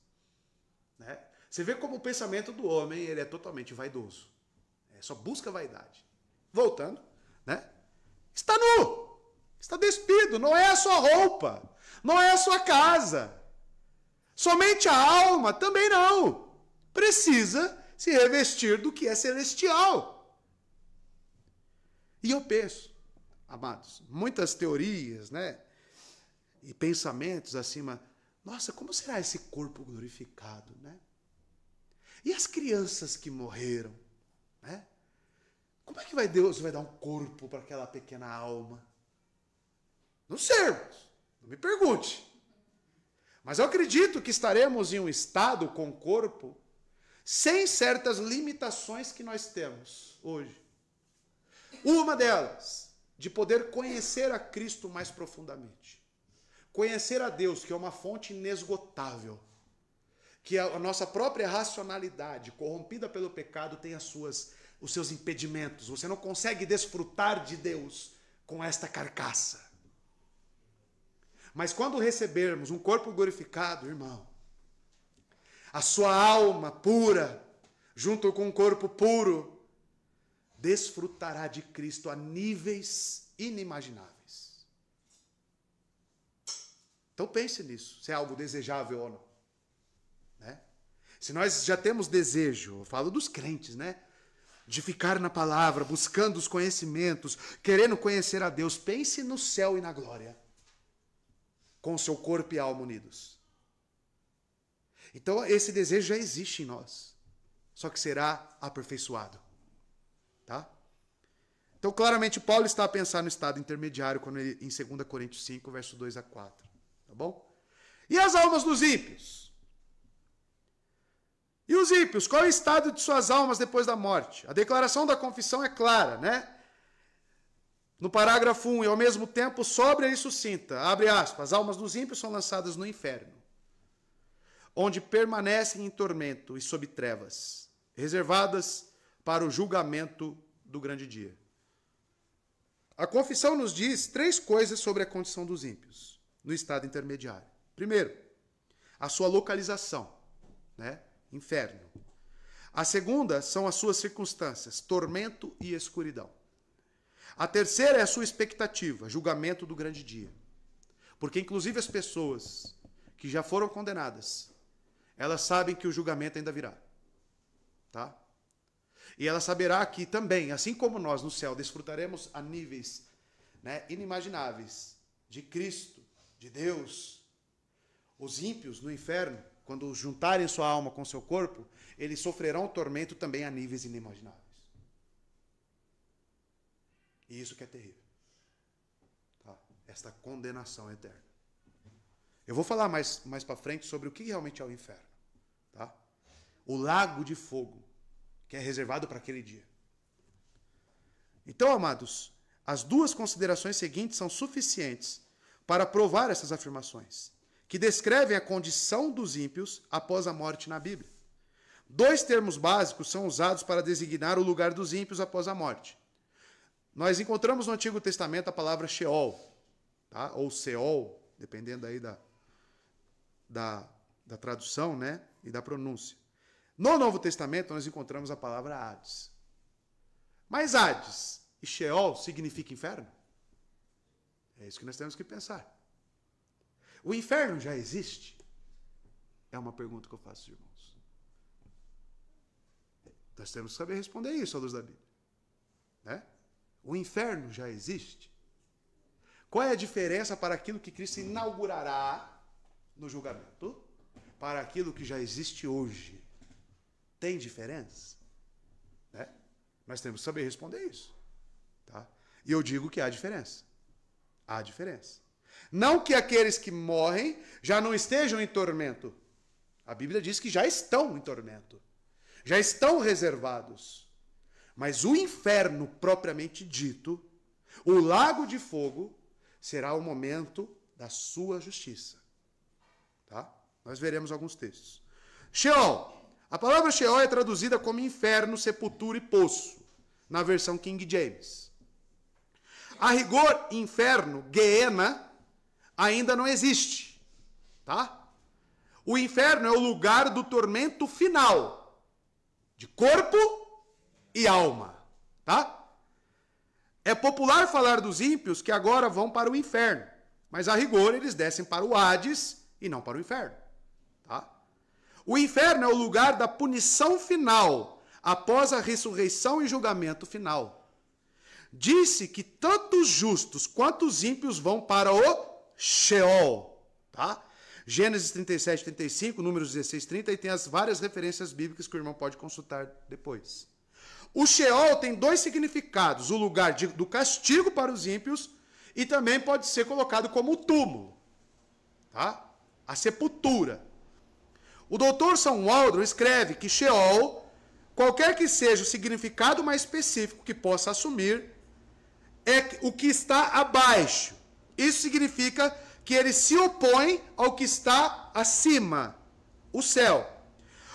Né? Você vê como o pensamento do homem ele é totalmente vaidoso. Só busca vaidade. Voltando, né? Está nu, está despido, não é a sua roupa, não é a sua casa. Somente a alma também não. Precisa se revestir do que é celestial. E eu penso, amados, muitas teorias, né? E pensamentos acima. Nossa, como será esse corpo glorificado, né? E as crianças que morreram? Né? Como é que Deus vai dar um corpo para aquela pequena alma? Não sei, irmãos. Não me pergunte. Mas eu acredito que estaremos em um estado com o corpo sem certas limitações que nós temos hoje. Uma delas, de poder conhecer a Cristo mais profundamente. conhecer a Deus, que é uma fonte inesgotável, que a nossa própria racionalidade, corrompida pelo pecado, tem os seus impedimentos. Você não consegue desfrutar de Deus com esta carcaça. Mas quando recebermos um corpo glorificado, irmão, a sua alma pura, junto com um corpo puro, desfrutará de Cristo a níveis inimagináveis. Então pense nisso, se é algo desejável ou não. Né? Se nós já temos desejo, eu falo dos crentes, né? De ficar na palavra, buscando os conhecimentos, querendo conhecer a Deus, pense no céu e na glória, com seu corpo e alma unidos. Então esse desejo já existe em nós, só que será aperfeiçoado. Tá? Então claramente Paulo está a pensar no estado intermediário quando ele, em 2 Coríntios 5, verso 2 a 4. Tá bom? E as almas dos ímpios? E os ímpios, qual é o estado de suas almas depois da morte? A declaração da confissão é clara, né? No parágrafo 1, e ao mesmo tempo sóbria e sucinta, abre aspas, as almas dos ímpios são lançadas no inferno, onde permanecem em tormento e sob trevas, reservadas para o julgamento do grande dia. A confissão nos diz 3 coisas sobre a condição dos ímpios, no estado intermediário. Primeiro, a sua localização, né? Inferno. A segunda são as suas circunstâncias, tormento e escuridão. A terceira é a sua expectativa, julgamento do grande dia. Porque inclusive as pessoas que já foram condenadas, elas sabem que o julgamento ainda virá. Tá? E ela saberá que também, assim como nós no céu desfrutaremos a níveis, né, inimagináveis de Cristo, de Deus, os ímpios no inferno, quando juntarem sua alma com seu corpo, eles sofrerão tormento também a níveis inimagináveis. E isso que é terrível. Tá? Esta condenação eterna. Eu vou falar mais para frente sobre o que realmente é o inferno. Tá? O lago de fogo, que é reservado para aquele dia. Então, amados, as 2 considerações seguintes são suficientes para provar essas afirmações, que descrevem a condição dos ímpios após a morte na Bíblia. 2 termos básicos são usados para designar o lugar dos ímpios após a morte. Nós encontramos no Antigo Testamento a palavra Sheol, tá? Ou Seol, dependendo aí da tradução, né? E da pronúncia. No Novo Testamento nós encontramos a palavra Hades. Mas Hades e Sheol significa inferno? É isso que nós temos que pensar. O inferno já existe? É uma pergunta que eu faço, irmãos. Nós temos que saber responder isso à luz da Bíblia. Né? O inferno já existe? Qual é a diferença para aquilo que Cristo inaugurará no julgamento para aquilo que já existe hoje? Tem diferença? Né? Nós temos que saber responder isso. Tá? E eu digo que há diferença. Há diferença. Não que aqueles que morrem já não estejam em tormento. A Bíblia diz que já estão em tormento. Já estão reservados. Mas o inferno, propriamente dito, o lago de fogo, será o momento da sua justiça. Tá? Nós veremos alguns textos. Sheol. A palavra Sheol é traduzida como inferno, sepultura e poço, na versão King James. A rigor, inferno, Gehenna, ainda não existe. Tá? O inferno é o lugar do tormento final, de corpo e alma. Tá? É popular falar dos ímpios que agora vão para o inferno, mas a rigor eles descem para o Hades e não para o inferno. Tá? O inferno é o lugar da punição final, após a ressurreição e julgamento final. Disse que tanto os justos quanto os ímpios vão para o Sheol. Tá? Gênesis 37, 35, Números 16, 30, e tem as várias referências bíblicas que o irmão pode consultar depois. O Sheol tem 2 significados, o lugar do castigo para os ímpios e também pode ser colocado como o túmulo. Tá? A sepultura. O doutor Sam Waldron escreve que Sheol, qualquer que seja o significado mais específico que possa assumir, é o que está abaixo. Isso significa que ele se opõe ao que está acima, o céu.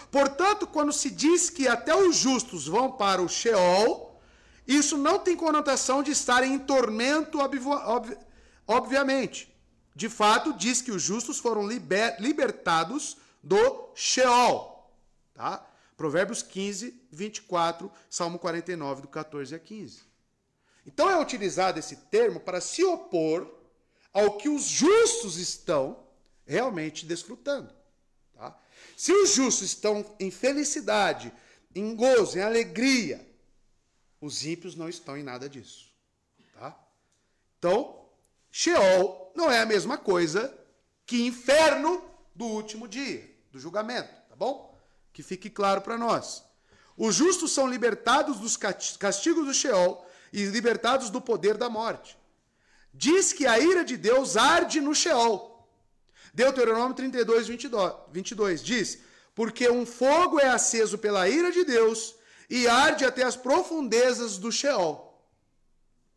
Portanto, quando se diz que até os justos vão para o Sheol, isso não tem conotação de estarem em tormento, obviamente. De fato, diz que os justos foram libertados do Sheol. Tá? Provérbios 15, 24, Salmo 49, do 14 a 15. Então é utilizado esse termo para se opor ao que os justos estão realmente desfrutando. Tá? Se os justos estão em felicidade, em gozo, em alegria, os ímpios não estão em nada disso. Tá? Então, Sheol não é a mesma coisa que inferno do último dia, do julgamento. Tá bom? Que fique claro para nós. Os justos são libertados dos castigos do Sheol e libertados do poder da morte. Diz que a ira de Deus arde no Sheol. Deuteronômio 32, 22 diz: porque um fogo é aceso pela ira de Deus e arde até as profundezas do Sheol.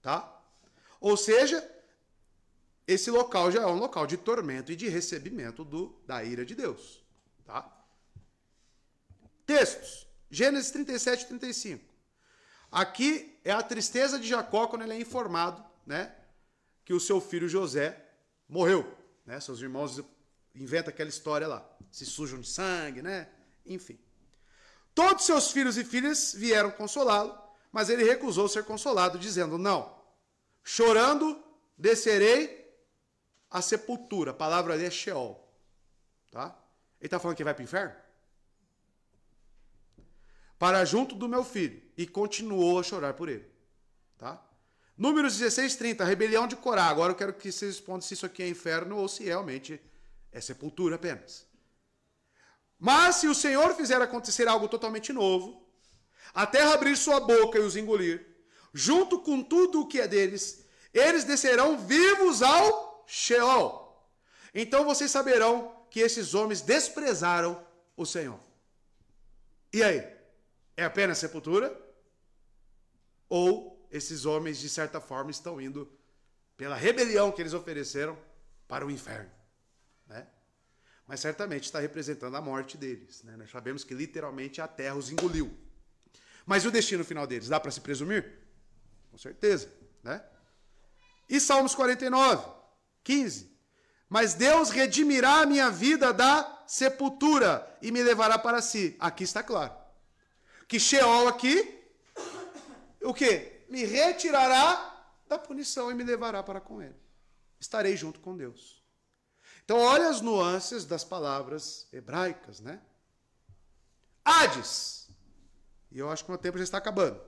Tá? Ou seja, esse local já é um local de tormento e de recebimento da ira de Deus. Tá? Textos. Gênesis 37 e 35. Aqui é a tristeza de Jacó quando ele é informado, né, que o seu filho José morreu. Né? Seus irmãos inventam aquela história lá. Se sujam de sangue, né? Enfim. Todos seus filhos e filhas vieram consolá-lo, mas ele recusou ser consolado, dizendo: não, chorando descerei à sepultura. A palavra ali é Sheol. Tá? Ele está falando que vai para o inferno? Para junto do meu filho. E continuou a chorar por ele. Tá? Números 16, 30, rebelião de Corá. Agora eu quero que vocês respondam se isso aqui é inferno ou se realmente é sepultura apenas. Mas se o Senhor fizer acontecer algo totalmente novo, a terra abrir sua boca e os engolir, junto com tudo o que é deles, eles descerão vivos ao Sheol. Então vocês saberão que esses homens desprezaram o Senhor. E aí? É apenas sepultura? Ou esses homens, de certa forma, estão indo, pela rebelião que eles ofereceram, para o inferno? Né? Mas certamente está representando a morte deles. Né? Nós sabemos que literalmente a terra os engoliu. Mas e o destino final deles? Dá para se presumir? Com certeza. Né? E Salmos 49, 15. Mas Deus redimirá a minha vida da sepultura e me levará para si. Aqui está claro. Que Sheol aqui, o quê? Me retirará da punição e me levará para com ele. Estarei junto com Deus. Então, olha as nuances das palavras hebraicas, né? Hades. E eu acho que o meu tempo já está acabando.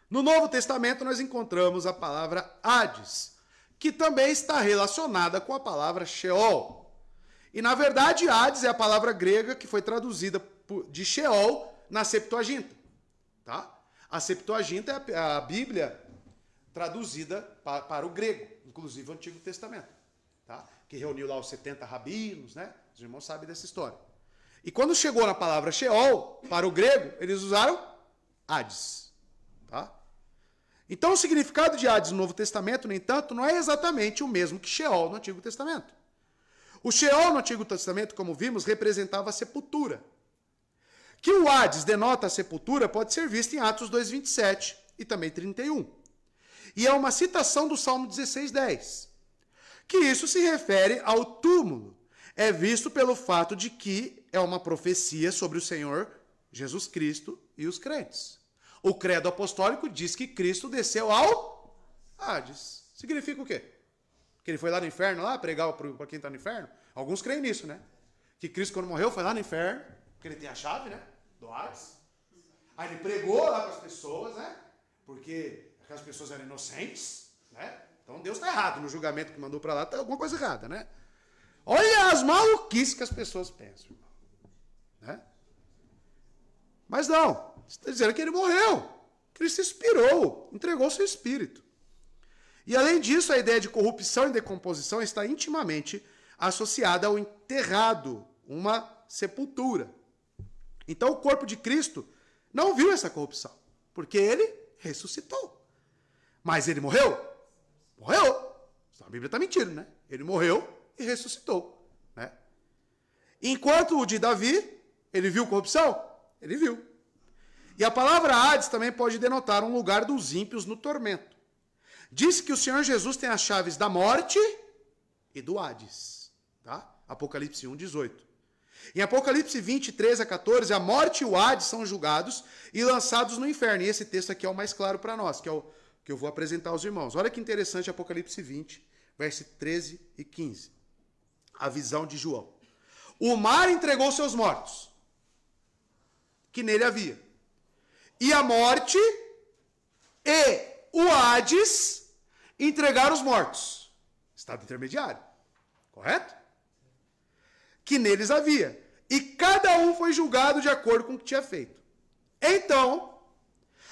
No Novo Testamento, nós encontramos a palavra Hades, que também está relacionada com a palavra Sheol. E, na verdade, Hades é a palavra grega que foi traduzida de Sheol na Septuaginta. Tá? A Septuaginta é a Bíblia traduzida para o grego, inclusive o Antigo Testamento. Tá? Que reuniu lá os 70 rabinos, né? Os irmãos sabem dessa história. E quando chegou na palavra Sheol, para o grego, eles usaram Hades. Tá? Então o significado de Hades no Novo Testamento, no entanto, não é exatamente o mesmo que Sheol no Antigo Testamento. O Sheol no Antigo Testamento, como vimos, representava a sepultura. Que o Hades denota a sepultura pode ser visto em Atos 2:27 e também 31. E é uma citação do Salmo 16:10. Que isso se refere ao túmulo. É visto pelo fato de que é uma profecia sobre o Senhor Jesus Cristo e os crentes. O credo apostólico diz que Cristo desceu ao Hades. Significa o quê? Que ele foi lá no inferno, lá pregar para quem está no inferno? Alguns creem nisso, né? Que Cristo, quando morreu, foi lá no inferno, porque ele tem a chave, né? Do Hades. Aí ele pregou lá para as pessoas, né? Porque aquelas pessoas eram inocentes, né? Então Deus está errado no julgamento que mandou para lá, está alguma coisa errada, né? Olha as maluquices que as pessoas pensam, irmão. Né? Mas não, está dizendo que ele morreu. Cristo expirou, entregou seu espírito. E além disso, a ideia de corrupção e decomposição está intimamente associada ao enterrado, uma sepultura. Então o corpo de Cristo não viu essa corrupção, porque ele ressuscitou. Mas ele morreu? Morreu. A Bíblia está mentindo, né? Ele morreu e ressuscitou, né? Enquanto o de Davi, ele viu corrupção? Ele viu. E a palavra Hades também pode denotar um lugar dos ímpios no tormento. Diz que o Senhor Jesus tem as chaves da morte e do Hades, tá? Apocalipse 1:18. Em Apocalipse 20:13-14, a morte e o Hades são julgados e lançados no inferno. E esse texto aqui é o mais claro para nós, que é o que eu vou apresentar aos irmãos. Olha que interessante Apocalipse 20, versos 13 e 15. A visão de João. O mar entregou seus mortos, que nele havia. E a morte e o Hades entregaram os mortos. Estado intermediário. Correto? Que neles havia. E cada um foi julgado de acordo com o que tinha feito. Então,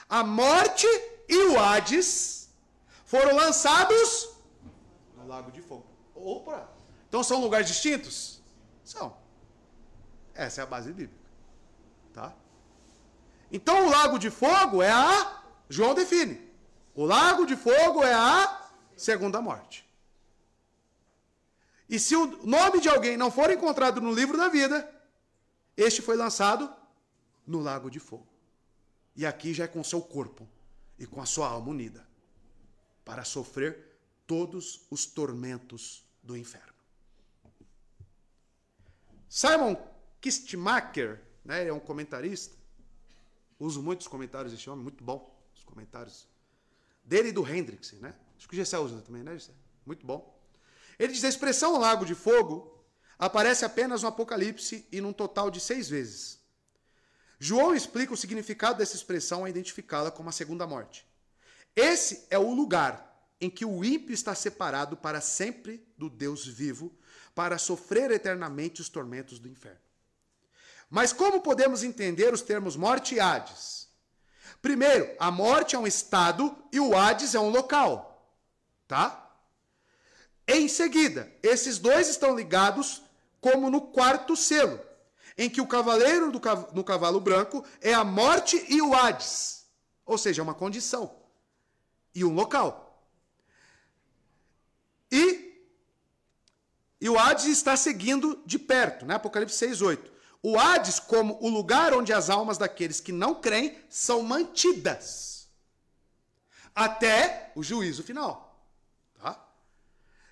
a morte e o Hades foram lançados no lago de fogo. Opa! Então são lugares distintos? São. Essa é a base bíblica. Tá? Então o lago de fogo é a... João define. O lago de fogo é a segunda morte. E se o nome de alguém não for encontrado no livro da vida, este foi lançado no lago de fogo. E aqui já é com seu corpo e com a sua alma unida, para sofrer todos os tormentos do inferno. Simon Kistemaker, né, ele é um comentarista, uso muitos comentários desse homem, muito bom, os comentários dele e do Hendricks, né? Acho que o Gessé usa também, né, Gessé? Muito bom. Ele diz, a expressão lago de fogo aparece apenas no Apocalipse e num total de 6 vezes. João explica o significado dessa expressão ao identificá-la como a segunda morte. Esse é o lugar em que o ímpio está separado para sempre do Deus vivo, para sofrer eternamente os tormentos do inferno. Mas como podemos entender os termos morte e Hades? Primeiro, a morte é um estado e o Hades é um local. Tá? Em seguida, esses dois estão ligados como no quarto selo, em que o cavaleiro no cavalo branco é a morte e o Hades. Ou seja, é uma condição e um local. E o Hades está seguindo de perto, né? Apocalipse 6:8. O Hades como o lugar onde as almas daqueles que não creem são mantidas até o juízo final. Tá?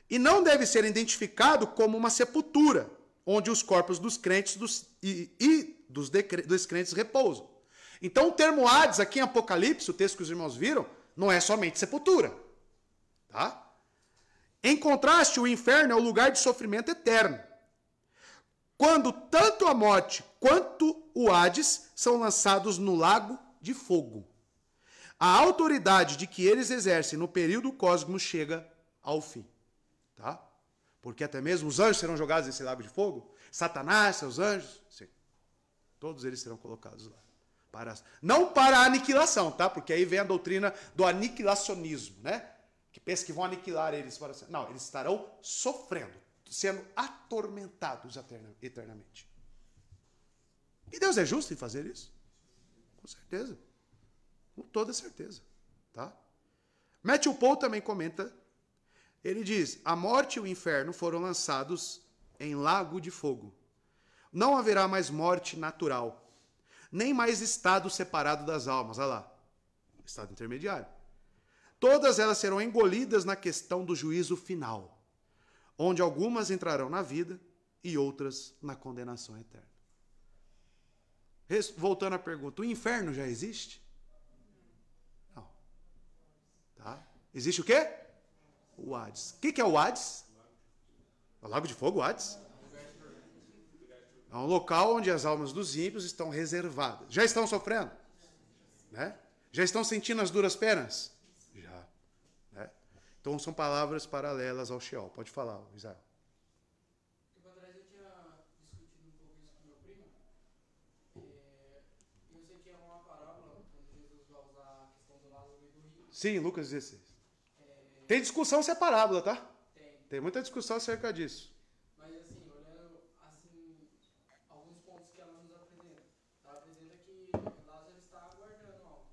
E não deve ser identificado como uma sepultura, onde os corpos dos crentes e dos descrentes repousam. Então o termo Hades aqui em Apocalipse, o texto que os irmãos viram, não é somente sepultura. Tá? Em contraste, o inferno é o lugar de sofrimento eterno, quando tanto a morte quanto o Hades são lançados no lago de fogo. A autoridade de que eles exercem no período cósmico chega ao fim. Tá? Porque até mesmo os anjos serão jogados nesse lago de fogo? Satanás, seus anjos? Sim. Todos eles serão colocados lá. Não para a aniquilação, tá? Porque aí vem a doutrina do aniquilacionismo, né? Que pensa que vão aniquilar eles para sempre. Não, eles estarão sofrendo, sendo atormentados eternamente. E Deus é justo em fazer isso? Com certeza. Com toda certeza. Tá? Matthew Paul também comenta, ele diz, a morte e o inferno foram lançados em lago de fogo. Não haverá mais morte natural, nem mais estado separado das almas. Olha lá, estado intermediário. Todas elas serão engolidas na questão do juízo final, onde algumas entrarão na vida e outras na condenação eterna. Voltando à pergunta, o inferno já existe? Não. Tá? Existe o quê? O Hades. O que é o Hades? O lago de fogo, o Hades? É um local onde as almas dos ímpios estão reservadas. Já estão sofrendo? Né? Já estão sentindo as duras penas? Já. Né? Então são palavras paralelas ao Sheol. Pode falar, Israel. Tempo atrás eu tinha discutido um pouco isso com meu primo. E eu sei que é uma parábola quando Jesus vai usar a questão do Lázaro e do rio. Sim, Lucas 16. Tem discussão se é parábola, tá? Tem muita discussão acerca disso. Mas assim, olhando assim, alguns pontos que ela nos apresenta. Ela apresenta que Lázaro está aguardando algo.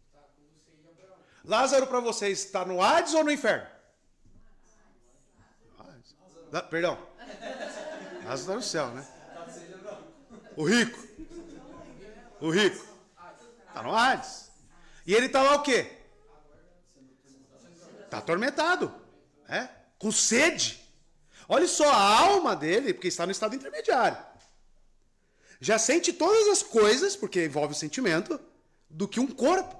Está com o seio de Abraão. Lázaro para vocês está no Hades ou no inferno? Perdão. Lázaro está no céu, né? O rico. O rico. Está no Hades. E ele está lá o quê? Está atormentado. Com sede. Olha só, a alma dele, porque está no estado intermediário, já sente todas as coisas, porque envolve o sentimento, do que um corpo.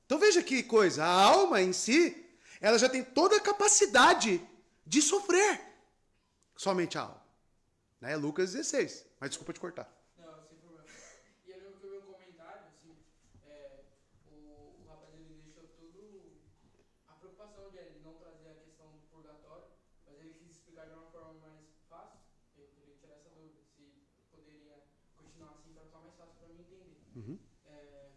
Então veja que coisa, a alma em si, ela já tem toda a capacidade de sofrer. Somente a alma. Né? Lucas 16. Mas desculpa te cortar. Não, sem problema. E eu lembro que eu vi um comentário, assim, o rapaz ele deixou tudo, a preocupação dele de não trazer a questão do purgatório, mas ele quis explicar de uma forma mais fácil. Eu queria tirar essa dúvida, se poderia continuar assim para ficar mais fácil para mim entender. Uhum.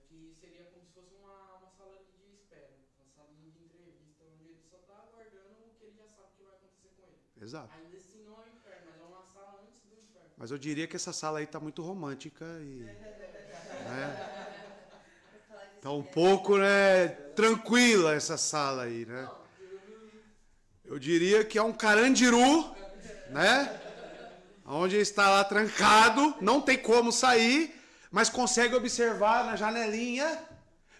Que seria como se fosse uma sala de espera, uma salinha de entrevista, onde ele só está aguardando o que ele já sabe que vai acontecer com ele. Exato. Ainda assim não é o inferno, mas é uma sala antes do inferno. Mas eu diria que essa sala aí está muito romântica e... Tá um pouco, né, tranquila essa sala aí, né? Eu diria que é um carandiru, né? Onde está lá trancado, não tem como sair, mas consegue observar na janelinha,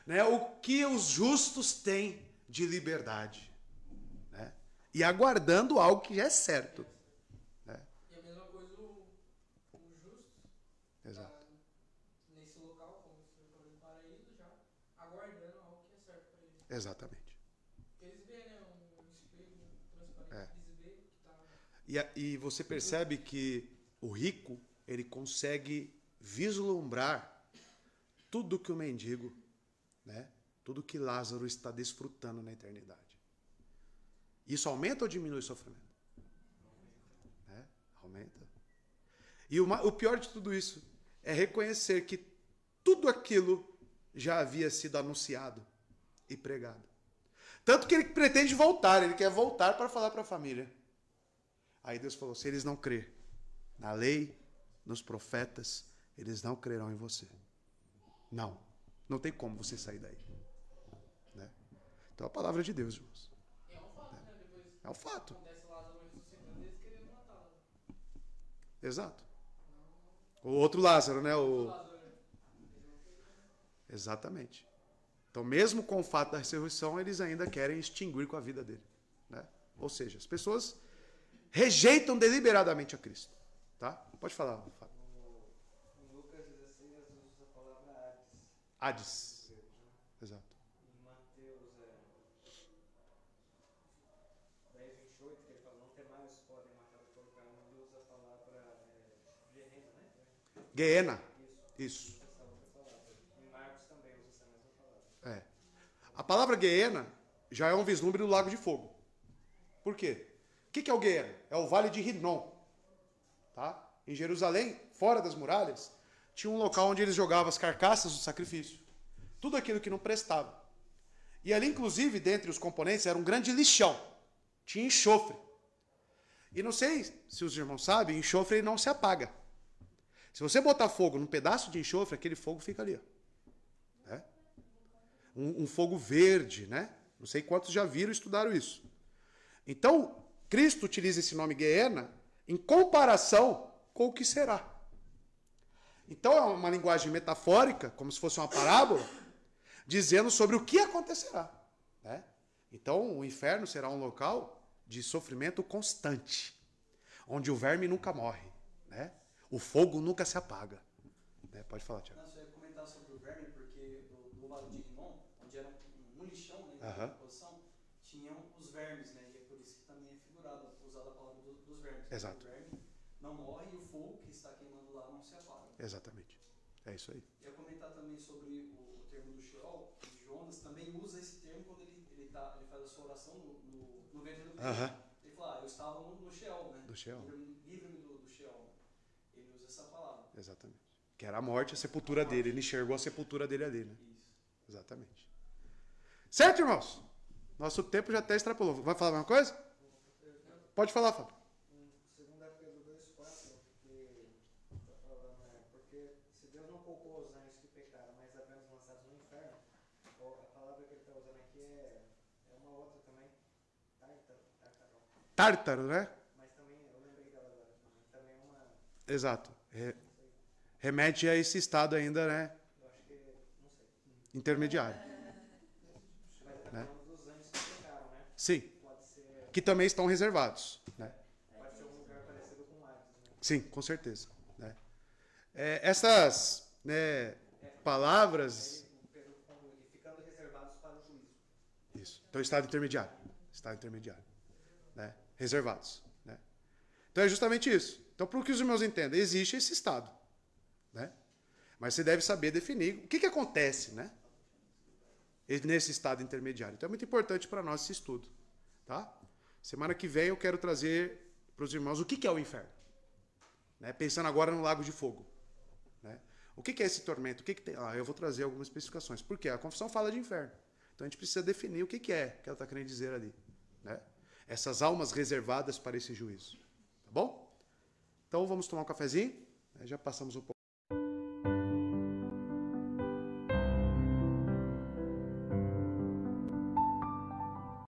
né, o que os justos têm de liberdade, né? E aguardando algo que já é certo. Né? E a mesma coisa o justo. Exato. Nesse local, como se fosse no paraíso, já aguardando algo que é certo para eles. Exatamente. Porque eles veem, né? Um espelho transparente, eles veem que tá. E você percebe que o rico, ele consegue vislumbrar tudo que o mendigo, né? Tudo que Lázaro está desfrutando na eternidade. Isso aumenta ou diminui o sofrimento? Aumenta. E o pior de tudo isso é reconhecer que tudo aquilo já havia sido anunciado e pregado. Tanto que ele pretende voltar, ele quer voltar para falar para a família. Aí Deus falou, se eles não crerem na lei, nos profetas, eles não crerão em você. Não tem como você sair daí. Né? Então a palavra de Deus, irmãos. É um fato, né? Depois é um fato. Acontece Lázaro ressuscitando, eles querendo matá-lo. Exato. O outro Lázaro, né? Exatamente. Então, mesmo com o fato da ressurreição, eles ainda querem extinguir com a vida dele. Né? Ou seja, as pessoas rejeitam deliberadamente a Cristo. Tá? Pode falar, Fábio. Em Lucas 16, Jesus usa a palavra Hades. Exato. Em Mateus 10, 28, que ele fala, não temais, podem matar o corpo, ele usa a palavra Gehenna, né? Gehenna. Isso. Essa outra palavra. Em Marcos também usa essa mesma palavra. A palavra Gehenna já é um vislumbre do lago de fogo. Por quê? O que é o Gehenna? É o vale de Rinom. Tá? Em Jerusalém, fora das muralhas, tinha um local onde eles jogavam as carcaças do sacrifício. Tudo aquilo que não prestava. E ali, inclusive, dentre os componentes, era um grande lixão. Tinha enxofre. E não sei se os irmãos sabem, enxofre não se apaga. Se você botar fogo num pedaço de enxofre, aquele fogo fica ali. Ó. Né? Um fogo verde, né? Não sei quantos já viram e estudaram isso. Então, Cristo utiliza esse nome Gehenna em comparação com o que será. Então é uma linguagem metafórica, como se fosse uma parábola, dizendo sobre o que acontecerá. Né? Então o inferno será um local de sofrimento constante, onde o verme nunca morre, né? O fogo nunca se apaga. Né? Pode falar, Tiago. Não, só ia comentar sobre o verme, porque no Vale de Rinom, onde era um lixão, né, Aham. na posição, tinham os vermes, né, e é por isso que também é figurado, usada a palavra dos vermes. Exato. O verme não morre e o fogo que está queimando lá não se apaga. Exatamente. É isso aí. Eu ia comentar também sobre o termo do Sheol, e Jonas também usa esse termo quando ele faz a sua oração no ventre do peixe. Aham. Ele fala, eu estava no Sheol, né? Do Sheol. Livre-me do Sheol. Ele usa essa palavra. Exatamente. Que era a morte, a sepultura dele. Ele enxergou a sepultura dele ali, né? Isso. Exatamente. Certo, irmãos? Nosso tempo já até extrapolou. Vai falar alguma coisa? Pode falar, Fábio. Segundo Pedro 2,4, que está falando, porque se Deus não poupou os anjos que pecaram, mas apenas lançados no inferno, a palavra que ele está usando aqui é uma outra também. Tártaro, né? Mas também, eu lembrei dela agora, também é uma... Exato. Remete a esse estado ainda, né? Eu acho que, não sei. Intermediário. Mas tá Né? falando dos anjos que pecaram, né? Sim. Pode ser, Que também estão reservados. Né? pode ser um lugar parecido com Hades, né? Sim, com certeza. Né? Essas, né, palavras... E ficando reservados para o juízo. Isso. Então, estado intermediário. Estado intermediário. Né? Reservados. Né? Então, é justamente isso. Então, para que os irmãos entendam, existe esse estado. Né? Mas você deve saber definir o que acontece, né? Nesse estado intermediário. Então, é muito importante para nós esse estudo. Tá? Semana que vem eu quero trazer para os irmãos o que é o inferno. Né? Pensando agora no lago de fogo. Né? O que é esse tormento? O que tem? Eu vou trazer algumas especificações. Por quê? A confissão fala de inferno. Então a gente precisa definir o que é que ela está querendo dizer ali. Né? Essas almas reservadas para esse juízo. Tá bom? Então vamos tomar um cafezinho. Já passamos um pouco.